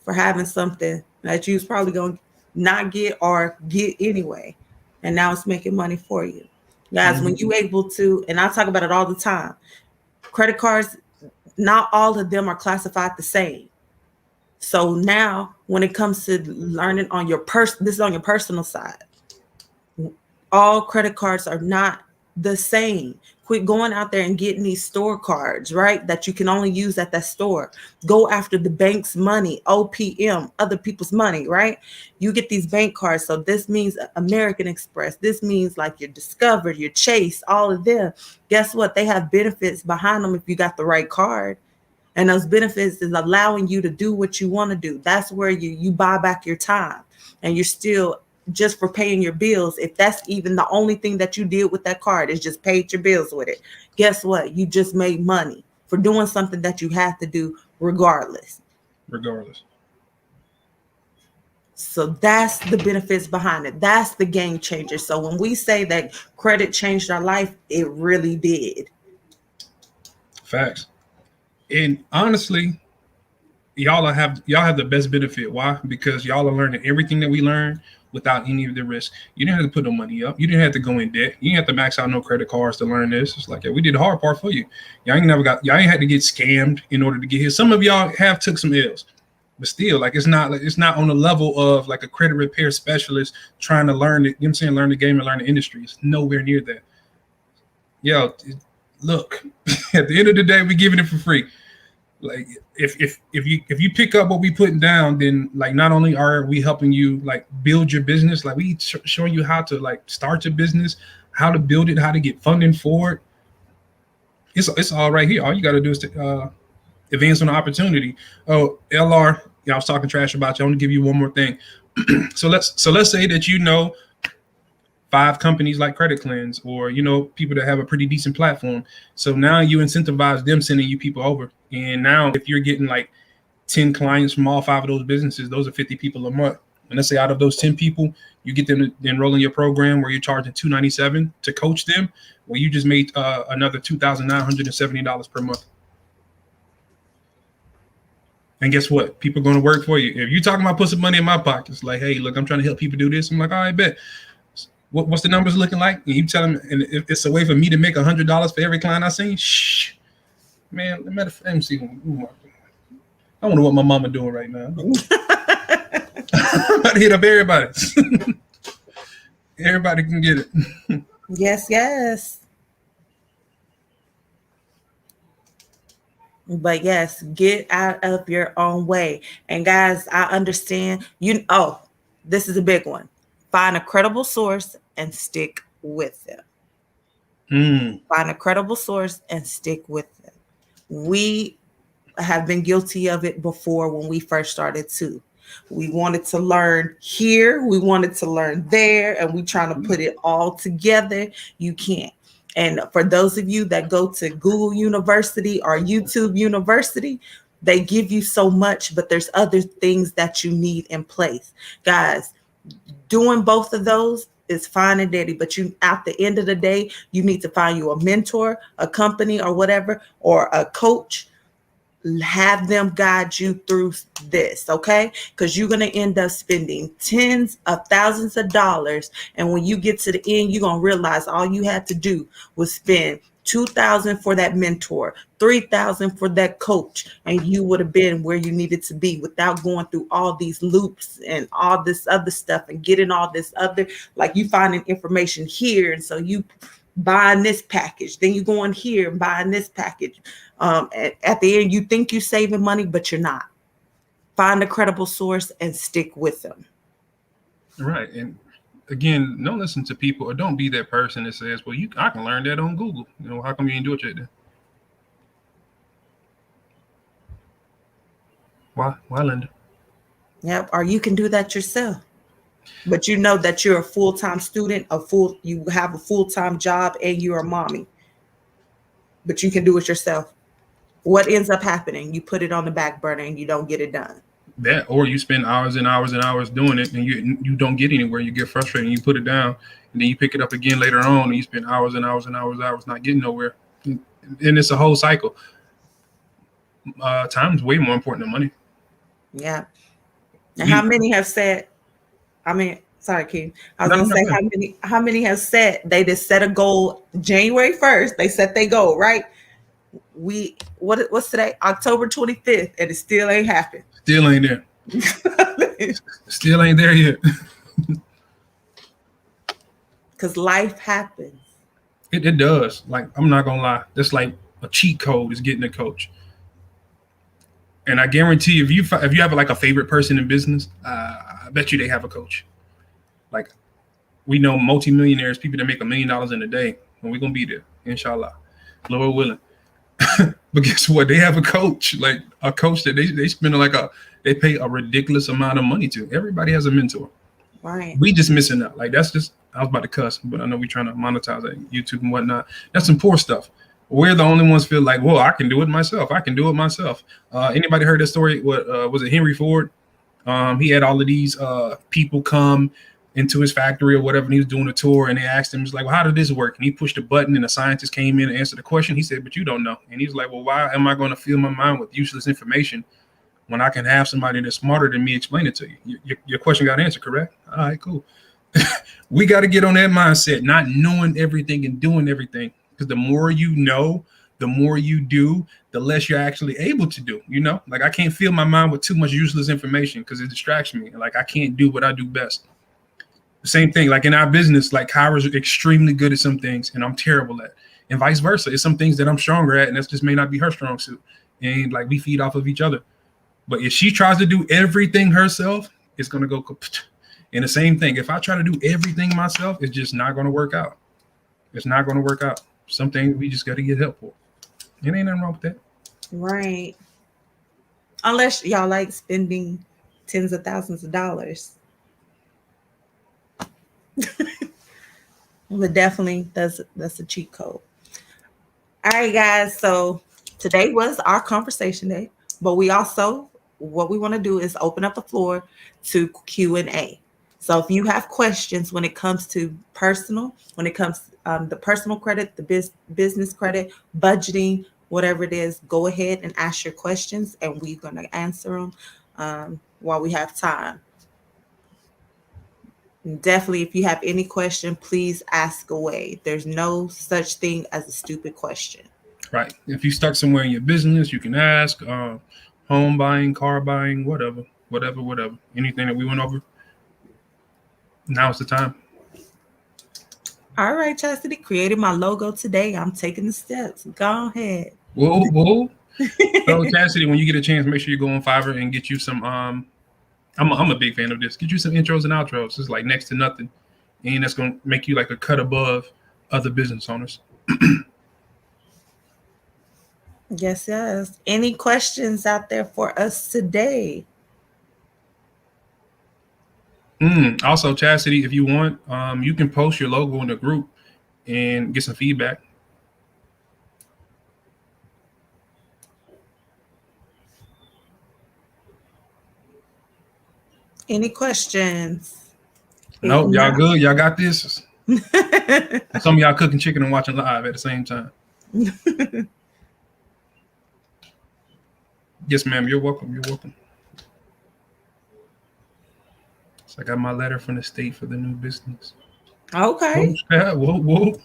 for having something that you was probably going to not get or get anyway. And now it's making money for you. Guys, when you able to, and I talk about it all the time, credit cards, not all of them are classified the same. So now when it comes to learning on your this is on your personal side. All credit cards are not the same. Quit going out there and getting these store cards, right? That you can only use at that store. Go after the bank's money, OPM, other people's money, right? You get these bank cards. So this means American Express. This means like your Discover, your Chase, all of them. Guess what? They have benefits behind them if you got the right card. And those benefits is allowing you to do what you want to do. That's where you buy back your time and you're still just for paying your bills. If that's even the only thing that you did with that card is just paid your bills with it. Guess what? You just made money for doing something that you have to do regardless. So that's the benefits behind it. That's the game changer. So when we say that credit changed our life, it really did. Facts. And honestly, y'all have the best benefit. Why? Because y'all are learning everything that we learned without any of the risk. You didn't have to put no money up. You didn't have to go in debt. You didn't have to max out no credit cards to learn this. It's like, yeah, we did the hard part for you. Y'all ain't had to get scammed in order to get here. Some of y'all have took some L's, but still, like it's not on the level of like a credit repair specialist trying to learn it. You know what I'm saying? Learn the game and learn the industry. It's nowhere near that. Yo, look, at the end of the day, we're giving it for free. Like if you pick up what we putting down, then like not only are we helping you like build your business, like we showing you how to like start your business, how to build it, how to get funding for it. It's all right here. All you got to do is to advance on the opportunity. Oh, LR, yeah, I was talking trash about you. I want to give you one more thing. So let's say that 5 companies like Credit Cleanse, or people that have a pretty decent platform. So now you incentivize them sending you people over. And now if you're getting like 10 clients from all 5 of those businesses, those are 50 people a month. And let's say out of those 10 people, you get them to enroll in your program where you're charging $297 to coach them. Well, you just made another $2,970 per month. And guess what? People are going to work for you. If you're talking about put some money in my pockets, like, hey, look, I'm trying to help people do this. I'm like, all right, bet. What's the numbers looking like? And you tell them, and if it's a way for me to make $100 for every client I see, shh, man, let me see. I wonder what my mama doing right now. I'm about to hit up everybody. Everybody can get it. Yes. But yes, get out of your own way. And guys, I understand this is a big one. Find a credible source and stick with them. Mm. Find a credible source and stick with them. We have been guilty of it before when we first started too. We wanted to learn here, we wanted to learn there, and we trying to put it all together. You can't. And for those of you that go to Google University or YouTube University, they give you so much, but there's other things that you need in place. Guys, doing both of those is fine and dandy, but you at the end of the day, you need to find you a mentor, a company or whatever, or a coach. Have them guide you through this, okay? Because you're going to end up spending tens of thousands of dollars, and when you get to the end, you're going to realize all you had to do was spend $2,000 for that mentor, $3,000 for that coach, and you would have been where you needed to be without going through all these loops and all this other stuff and getting all this other, like you finding information here, and so you buying this package, then you going here and buying this package. At the end, you think you're saving money, but you're not. Find a credible source and stick with them. Right. And again, don't listen to people, or don't be that person that says, well, I can learn that on Google. How come you didn't do it yet then? Why, Linda? Yep. Or you can do that yourself. But you know that you're a full-time student, you have a full-time job, and you're a mommy. But you can do it yourself. What ends up happening? You put it on the back burner and you don't get it done. That, or you spend hours and hours and hours doing it, and you don't get anywhere. You get frustrated, and you put it down, and then you pick it up again later on, and you spend hours and hours and hours not getting nowhere. And it's a whole cycle. Time is way more important than money. Yeah. And how many have said? Sorry, Keith. I was gonna say how many have said they just set a goal January 1st. They set their goal, right? What's today? October 25th, and it still ain't happened. Still ain't there. Still ain't there yet. Because life happens. It does. Like, I'm not gonna lie. That's like a cheat code is getting a coach. And I guarantee if you have like a favorite person in business, I bet you they have a coach. Like, we know multimillionaires, people that make $1 million in a day, and we're gonna be there, inshallah, Lord willing. But guess what? They have a coach, like a coach that they spend they pay a ridiculous amount of money to. Everybody has a mentor. Right. We just missing out. Like, that's just, I was about to cuss, but I know we're trying to monetize like YouTube and whatnot. That's some poor stuff. We're the only ones feel like, well, I can do it myself. Anybody heard that story? What was it? Henry Ford. He had all of these people come into his factory or whatever, and he was doing a tour, and they asked him, like, well, how did this work? And he pushed a button, and a scientist came in and answered the question. He said, but you don't know. And he's like, well, why am I going to fill my mind with useless information when I can have somebody that's smarter than me explain it to you? Your question got answered, correct? All right, cool. We got to get on that mindset, not knowing everything and doing everything. Because the more you know, the more you do, the less you're actually able to do. Like, I can't fill my mind with too much useless information because it distracts me. Like, I can't do what I do best. Same thing, like in our business, like Kyra's extremely good at some things and I'm terrible at, and vice versa. It's some things that I'm stronger at, and that's just may not be her strong suit. And like, we feed off of each other. But if she tries to do everything herself, it's gonna go. And the same thing, if I try to do everything myself, it's just not gonna work out. It's not gonna work out. Some things we just got to get help for. It ain't nothing wrong with that. Right. Unless y'all like spending tens of thousands of dollars. But definitely that's a cheat code. All right, guys. So today was our conversation day, but what we want to do is open up the floor to Q&A. So if you have questions when it comes to the personal credit, the business credit, budgeting, whatever it is, go ahead and ask your questions, and we're going to answer them while we have time. Definitely, if you have any question, please ask away. There's no such thing as a stupid question. Right. If you stuck somewhere in your business, you can ask. Home buying, car buying, whatever. Anything that we went over. Now's the time. All right, Chastity, created my logo today. I'm taking the steps. Go ahead. Whoa. So Chastity, when you get a chance, make sure you go on Fiverr and get you some. I'm a big fan of this. Get you some intros and outros. It's like next to nothing, and that's gonna make you like a cut above other business owners. Yes, yes. Any questions out there for us today? Also, Chastity, if you want, you can post your logo in the group and get some feedback. Any questions? Nope, y'all good. Y'all got this. Some of y'all cooking chicken and watching live at the same time. Yes, ma'am. You're welcome. You're welcome. So I got my letter from the state for the new business. Okay. Whoa.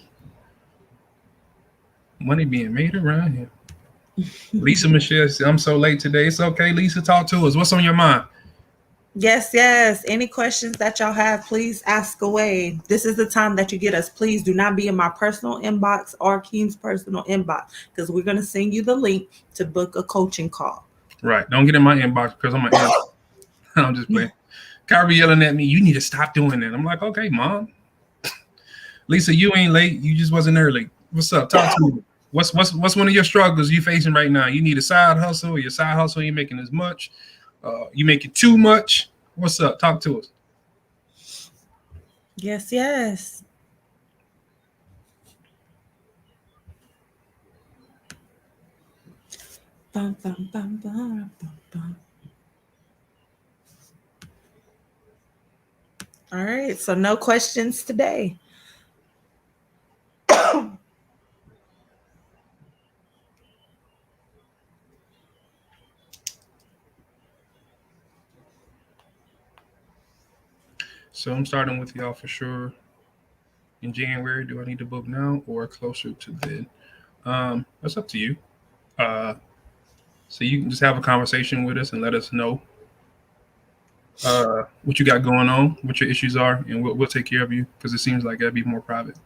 Money being made around here. Lisa Michelle said, I'm so late today. It's okay, Lisa. Talk to us. What's on your mind? Yes, yes. Any questions that y'all have, please ask away. This is the time that you get us. Please do not be in my personal inbox or Keem's personal inbox, because we're going to send you the link to book a coaching call. Right. Don't get in my inbox because I'm I'm just playing. Kyrie yelling at me, you need to stop doing that. I'm like, okay, Mom. Lisa, you ain't late. You just wasn't early. What's up? Talk to me. What's one of your struggles you facing right now? You need a side hustle, or your side hustle ain't making as much. You making too much. What's up? Talk to us. Yes, yes. Bum, bum, bum, bum, bum, bum. All right, so no questions today. So I'm starting with y'all for sure in January. Do I need to book now or closer to then? That's up to you. So you can just have a conversation with us and let us know what you got going on, what your issues are, and we'll take care of you, because it seems like that'd be more private.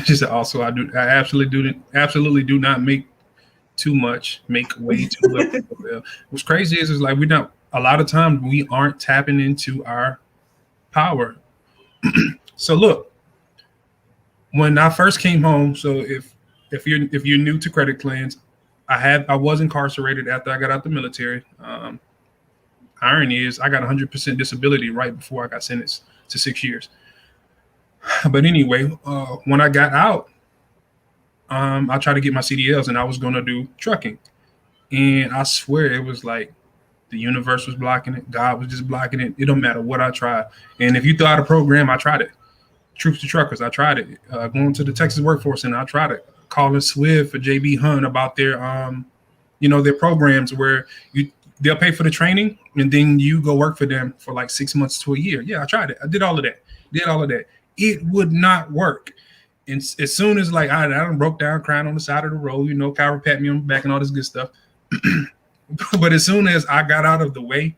Just also, I absolutely do not make too much, make way too much. What's crazy is like a lot of times we aren't tapping into our power. So look, when I first came home, so if you're new to Credit Cleanse, I was incarcerated after I got out the military. Irony is I got 100% disability right before I got sentenced to 6 years. But anyway, when I got out, I tried to get my CDLs and I was going to do trucking. And I swear it was like the universe was blocking it. God was just blocking it. It don't matter what I tried. And if you throw out a program, I tried it. Troops to Truckers, I tried it. Going to the Texas Workforce Center, I tried it. Calling Swift for JB Hunt about their, their programs where they'll pay for the training and then you go work for them for like 6 months to a year. Yeah, I tried it. I did all of that. It would not work. And as soon as like I done broke down crying on the side of the road, Kyra pat me on the back and all this good stuff. But as soon as I got out of the way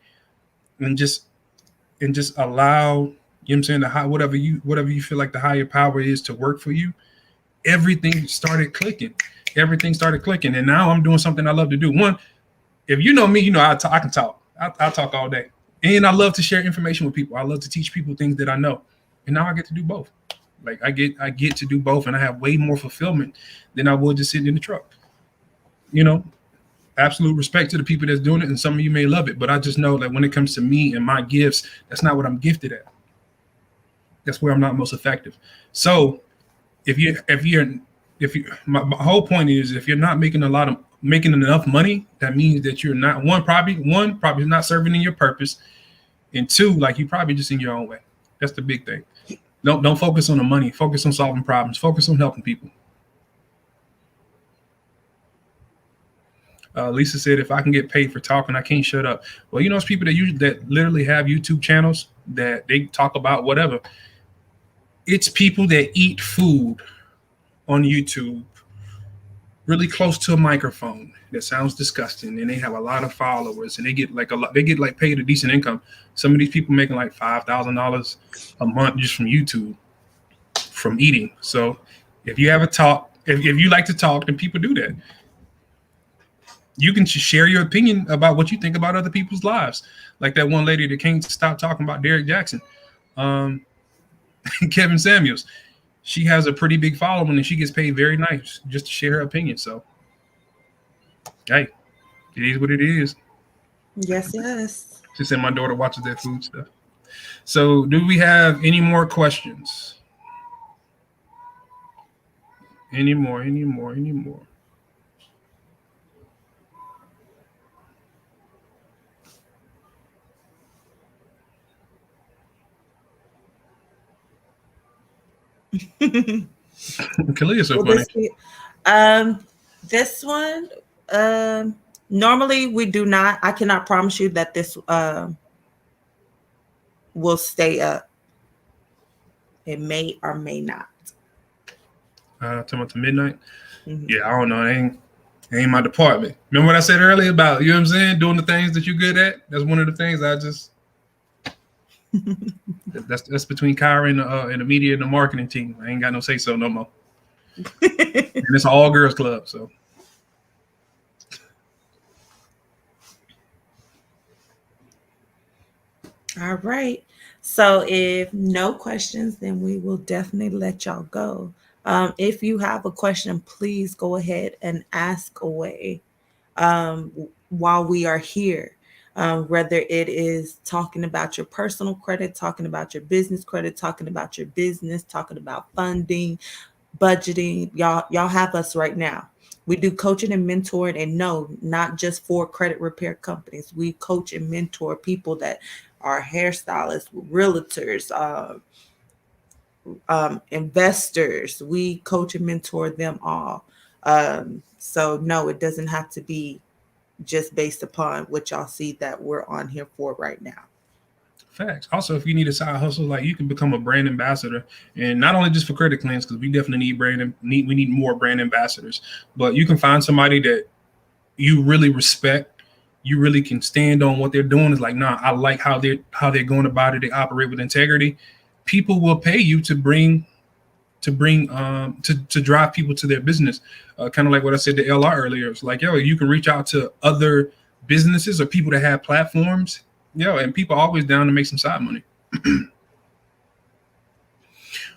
and just allow, you know what I'm saying, whatever you feel like the higher power is to work for you, everything started clicking. And now I'm doing something I love to do. One, if you know me, I can talk. I talk all day. And I love to share information with people. I love to teach people things that I know. And now I get to do both. Like I get to do both, and I have way more fulfillment than I would just sitting in the truck. Absolute respect to the people that's doing it, and some of you may love it, but I just know that when it comes to me and my gifts, that's not what I'm gifted at. That's where I'm not most effective. So my whole point is, if you're not making enough money, that means that you're not probably not serving in your purpose, and two, like you probably just in your own way. That's the big thing. Don't focus on the money. Focus on solving problems. Focus on helping people. Lisa said, if I can get paid for talking, I can't shut up. Well, it's people that literally have YouTube channels that they talk about whatever. It's people that eat food on YouTube really close to a microphone that sounds disgusting, and they have a lot of followers, and they get like a lot. They get like paid a decent income. Some of these people making like $5,000 a month just from YouTube, from eating. So if you have a talk, if you like to talk, then people do that. You can share your opinion about what you think about other people's lives. Like that one lady that can't stop talking about Derek Jackson, um, Kevin Samuels. She has a pretty big following and she gets paid very nice just to share her opinion. So, hey, it is what it is. Yes, yes. She said my daughter watches that food stuff. So, do we have any more questions? Any more? Kalia's so funny. This one, normally we do not. I cannot promise you that this will stay up. It may or may not. Talking about the midnight. Mm-hmm. Yeah, I don't know. It ain't my department. Remember what I said earlier about, you know what I'm saying, doing the things that you're good at? That's one of the things I just. that's between Kyra and the media and the marketing team. I ain't got no say so no more. And it's an all girls club, so. All right. So if no questions, then we will definitely let y'all go. If you have a question, please go ahead and ask away while we are here. Whether it is talking about your personal credit, talking about your business credit, talking about your business, talking about funding, budgeting, y'all have us right now. We do coaching and mentoring, and no, not just for credit repair companies. We coach and mentor people that are hairstylists, realtors, investors. We coach and mentor them all. So no, it doesn't have to be just based upon what y'all see that we're on here for right now. Facts. Also, if you need a side hustle, like you can become a brand ambassador, and not only just for Credit Cleanse, because we definitely need more brand ambassadors. But you can find somebody that you really respect. You really can stand on what they're doing. Is like, nah, I like how they're going about it. They operate with integrity. People will pay you to drive people to their business. Kind of like what I said to LR earlier. It's like, yo, you can reach out to other businesses or people that have platforms. Yo, and people are always down to make some side money.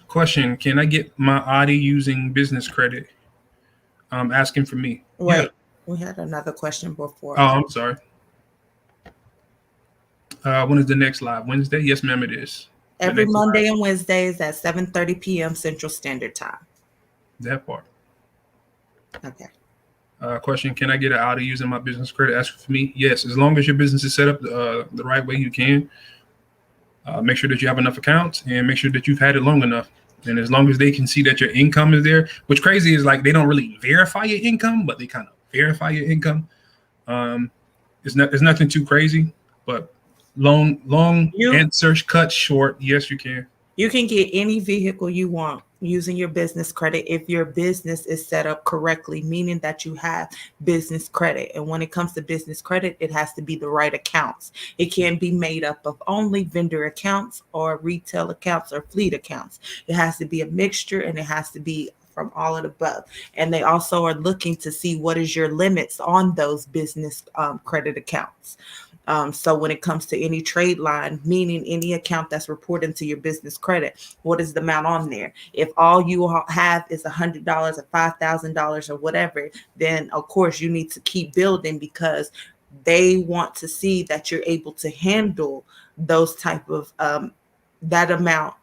Question: can I get my Audi using business credit? Asking for me. Wait, yeah. We had another question before. Oh, I'm sorry. When is the next live? Wednesday? Yes, ma'am, it is. Every Monday and Wednesdays at 7:30 p.m. Central Standard Time. That part. Okay. Question: can I get an Audi using my business credit? Ask for me. Yes, as long as your business is set up the right way, you can. Make sure that you have enough accounts and make sure that you've had it long enough. And as long as they can see that your income is there, which crazy is like they don't really verify your income, but they kind of verify your income. It's nothing too crazy, but long answer cut short. Yes, you can. You can get any vehicle you want using your business credit if your business is set up correctly, meaning that you have business credit. And when it comes to business credit, it has to be the right accounts. It can't be made up of only vendor accounts or retail accounts or fleet accounts. It has to be a mixture, and it has to be from all of the above. And they also are looking to see what is your limits on those business credit accounts. So when it comes to any trade line, meaning any account that's reported to your business credit, what is the amount on there? If all you have is $100 or $5,000 or whatever, then of course you need to keep building, because they want to see that you're able to handle those type of that amount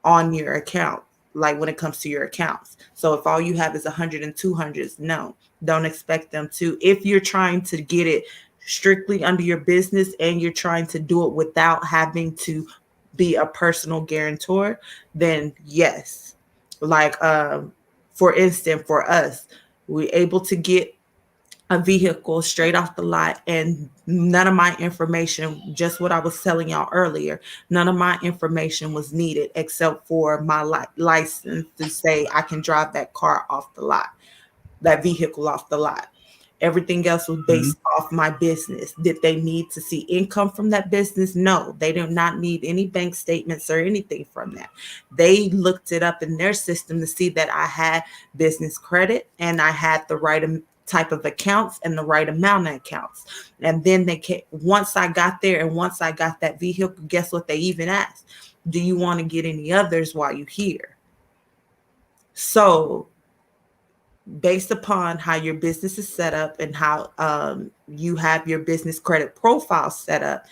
on your account. Like when it comes to your accounts. So if all you have is 100 and 200s, no, don't expect them to. If you're trying to get it strictly under your business and you're trying to do it without having to be a personal guarantor, then yes. Like, for instance, for us, we're able to get a vehicle straight off the lot, and none of my information, just what I was telling y'all earlier, none of my information was needed except for my license to say I can drive that car off the lot. that vehicle off the lot. Everything else was based off my business. Did they need to see income from that business? No, they did not need any bank statements or anything from that. They looked it up in their system to see that I had business credit and I had the right type of accounts and the right amount of accounts. And then once I got there and once I got that vehicle, guess what they even asked? Do you want to get any others while you're here? So based upon how your business is set up and how you have your business credit profile set up,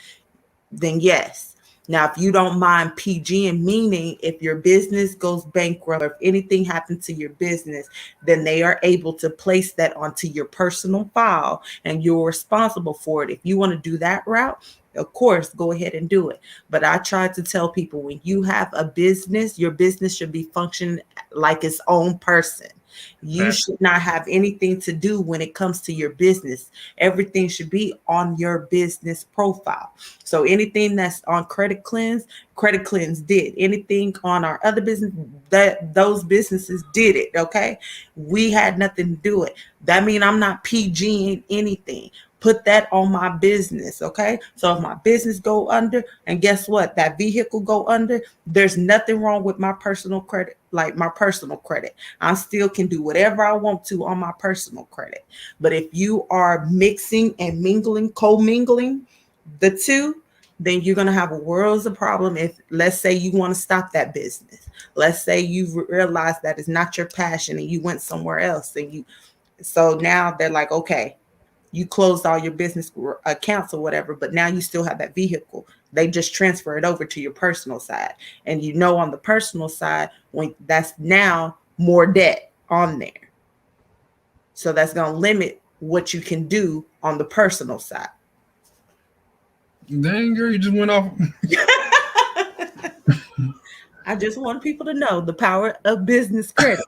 then yes. Now, if you don't mind PG, and meaning if your business goes bankrupt or if anything happens to your business, then they are able to place that onto your personal file and you're responsible for it. If you want to do that route, of course, go ahead and do it. But I try to tell people, when you have a business, your business should be functioning like its own person. You should not have anything to do when it comes to your business. Everything should be on your business profile. So anything that's on Credit Cleanse did. Anything on our other business, that those businesses did it. Okay. We had nothing to do with it. That means I'm not PGing anything. Put that on my business, okay? So if my business go under, and guess what? That vehicle go under, there's nothing wrong with my personal credit, like my personal credit. I still can do whatever I want to on my personal credit. But if you are mixing and mingling, co-mingling the two, then you're going to have a world's of problem. If, let's say, you want to stop that business. Let's say you realize that it's not your passion and you went somewhere else. So now they're like, okay, you closed all your business accounts or whatever, but now you still have that vehicle. They just transfer it over to your personal side. And on the personal side, when that's now more debt on there. So that's going to limit what you can do on the personal side. Dang, girl, you just went off. I just want people to know the power of business credit.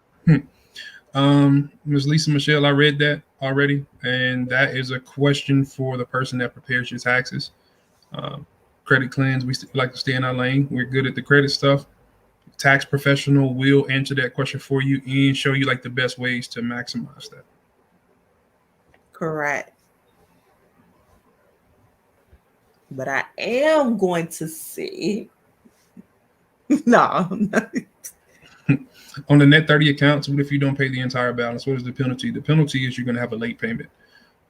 Ms. Lisa Michelle, I read that already, and that is a question for the person that prepares your taxes. Credit Cleanse, we like to stay in our lane. We're good at the credit stuff. Tax professional will answer that question for you and show you like the best ways to maximize that. Correct. But I am going to see. No. On the net 30 accounts, what if you don't pay the entire balance? What is the penalty? The penalty is you're going to have a late payment.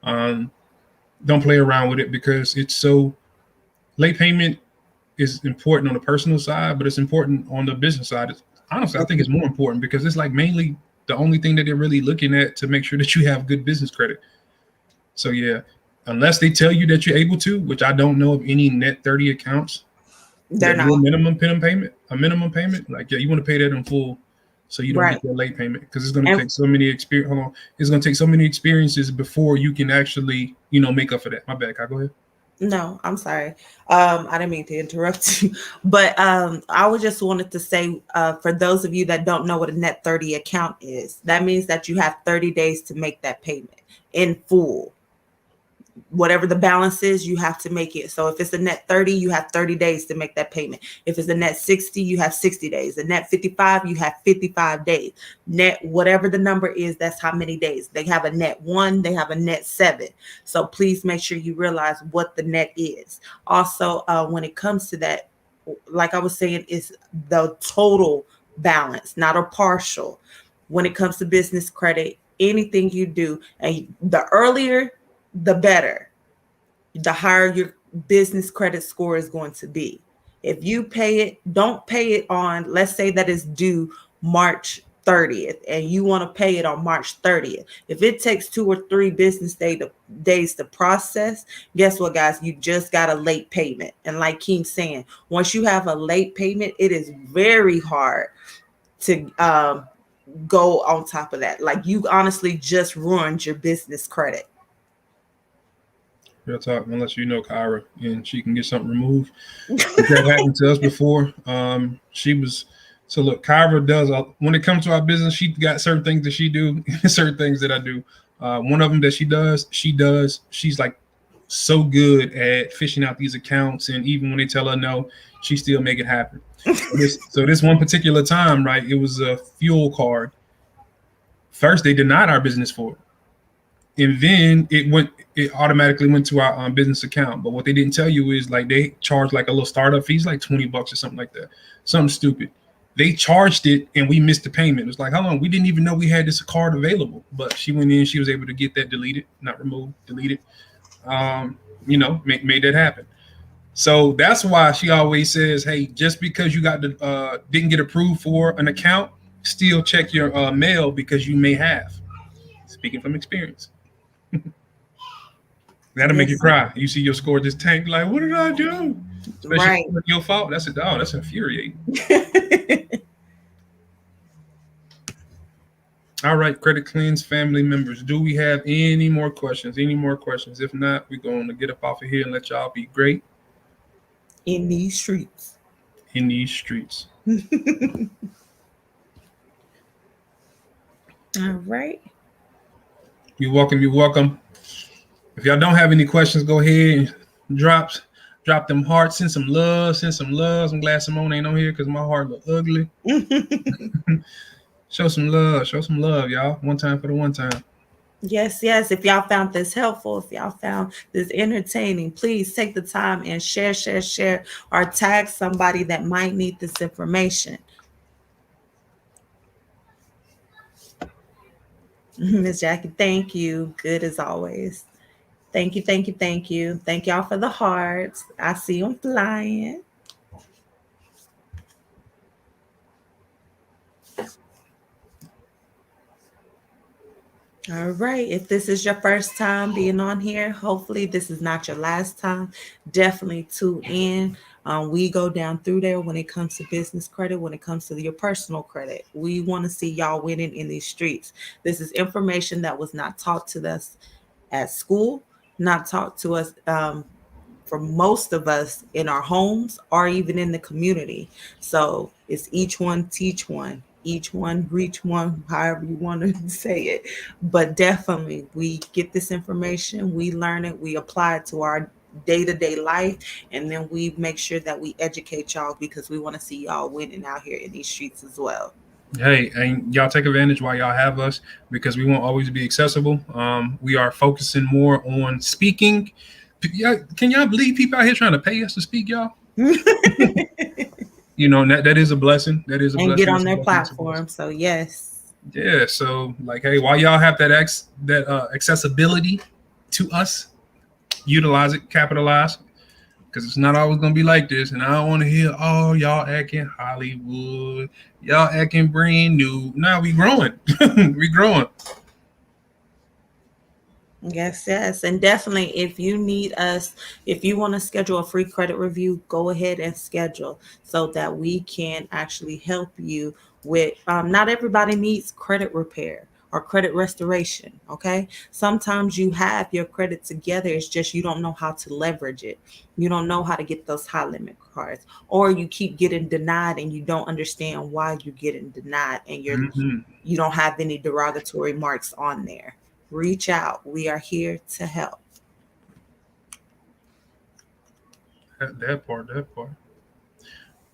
Don't play around with it, because late payment is important on the personal side, but it's important on the business side. Honestly, I think it's more important because it's like mainly the only thing that they're really looking at to make sure that you have good business credit. So yeah, unless they tell you that you're able to, which I don't know of any net 30 accounts. They're not. A minimum payment. Like, yeah, you want to pay that in full, so you don't get that late payment, because it's going to take so many experience. It's going to take so many experiences before you can actually, make up for that. My bad. Kai, go ahead. No, I'm sorry. I didn't mean to interrupt you, but I just wanted to say, for those of you that don't know what a net 30 account is, that means that you have 30 days to make that payment in full. Whatever the balance is, you have to make it. So if it's a net 30, you have 30 days to make that payment. If it's a net 60, you have 60 days. A net 55, you have 55 days. Net, whatever the number is, that's how many days. They have a net 1, they have a net 7. So please make sure you realize what the net is. Also, when it comes to that, like I was saying, it's the total balance, not a partial. When it comes to business credit, anything you do, and the earlier, the better, the higher your business credit score is going to be. If you pay it, don't pay it on, let's say that is due March 30th and you want to pay it on March 30th. If it takes 2 or 3 business days to process, guess what, guys? You just got a late payment. And like Keem's saying, once you have a late payment, it is very hard to go on top of that. Like, you honestly just ruined your business credit. Real talk, unless you know Kyra and she can get something removed. That happened to us before. So look, Kyra does, when it comes to our business, she got certain things that she do and certain things that I do. One of them that she's like so good at fishing out these accounts, and even when they tell her no, she still make it happen. So this one particular time, right, it was a fuel card First, they denied our business for it, and then it automatically went to our business account. But what they didn't tell you is like they charged like a little startup fees, like $20 or something like that, something stupid. They charged it, and we missed the payment. It was like, hold on, we didn't even know we had this card available. But she went in, she was able to get that deleted, not removed, deleted. Made that happen. So that's why she always says, hey, just because you didn't get approved for an account, still check your mail because you may have. Speaking from experience. That'll make you cry. You see your score just tank, like, what did I do? Especially Right. your fault. That's infuriating. All right, Credit Cleanse family members, do we have any more questions? If not, we're going to get up off of here and let y'all be great in these streets. All right. You're welcome. If y'all don't have any questions, go ahead and drop them hearts. Send some love. I'm glad Simone ain't on here because my heart look ugly. Show some love, y'all. One time for the one time. Yes. If y'all found this helpful, if y'all found this entertaining, please take the time and share, or tag somebody that might need this information. Ms. Jackie, thank you. Good as always. Thank you. Thank y'all for the hearts. I see them flying. All right. If this is your first time being on here, hopefully this is not your last time. Definitely tune in. We go down through there when it comes to business credit, when it comes to your personal credit. We want to see y'all winning in these streets. This is information that was not taught to us at school, not taught to us for most of us in our homes or even in the community. So it's each one teach one. Each one reach one, however you want to say it. But definitely we get this information, we learn it, we apply it to our day-to-day life, and then we make sure that we educate y'all because we want to see y'all winning out here in these streets as well. Hey, and y'all take advantage while y'all have us because we won't always be accessible. We are focusing more on speaking. Can y'all believe people out here trying to pay us to speak, y'all? That is a blessing. That is a blessing. And get on their platform. So yes. Yeah. So like, hey, while y'all have that accessibility to us, utilize it, capitalize, because it's not always gonna be like this. And I don't want to hear, oh, y'all acting Hollywood, y'all acting brand new. Now we growing. We growing. Yes. And definitely if you need us, if you want to schedule a free credit review, go ahead and schedule so that we can actually help you with, not everybody needs credit repair or credit restoration. Okay. Sometimes you have your credit together. It's just, you don't know how to leverage it. You don't know how to get those high limit cards, or you keep getting denied and you don't understand why you're getting denied and you don't have any derogatory marks on there. Reach out. We are here to help. That part.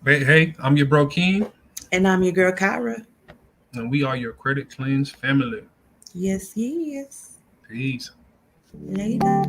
But hey, I'm your bro King. And I'm your girl Kyra. And we are your Credit Cleanse family. Yes. Peace. Later.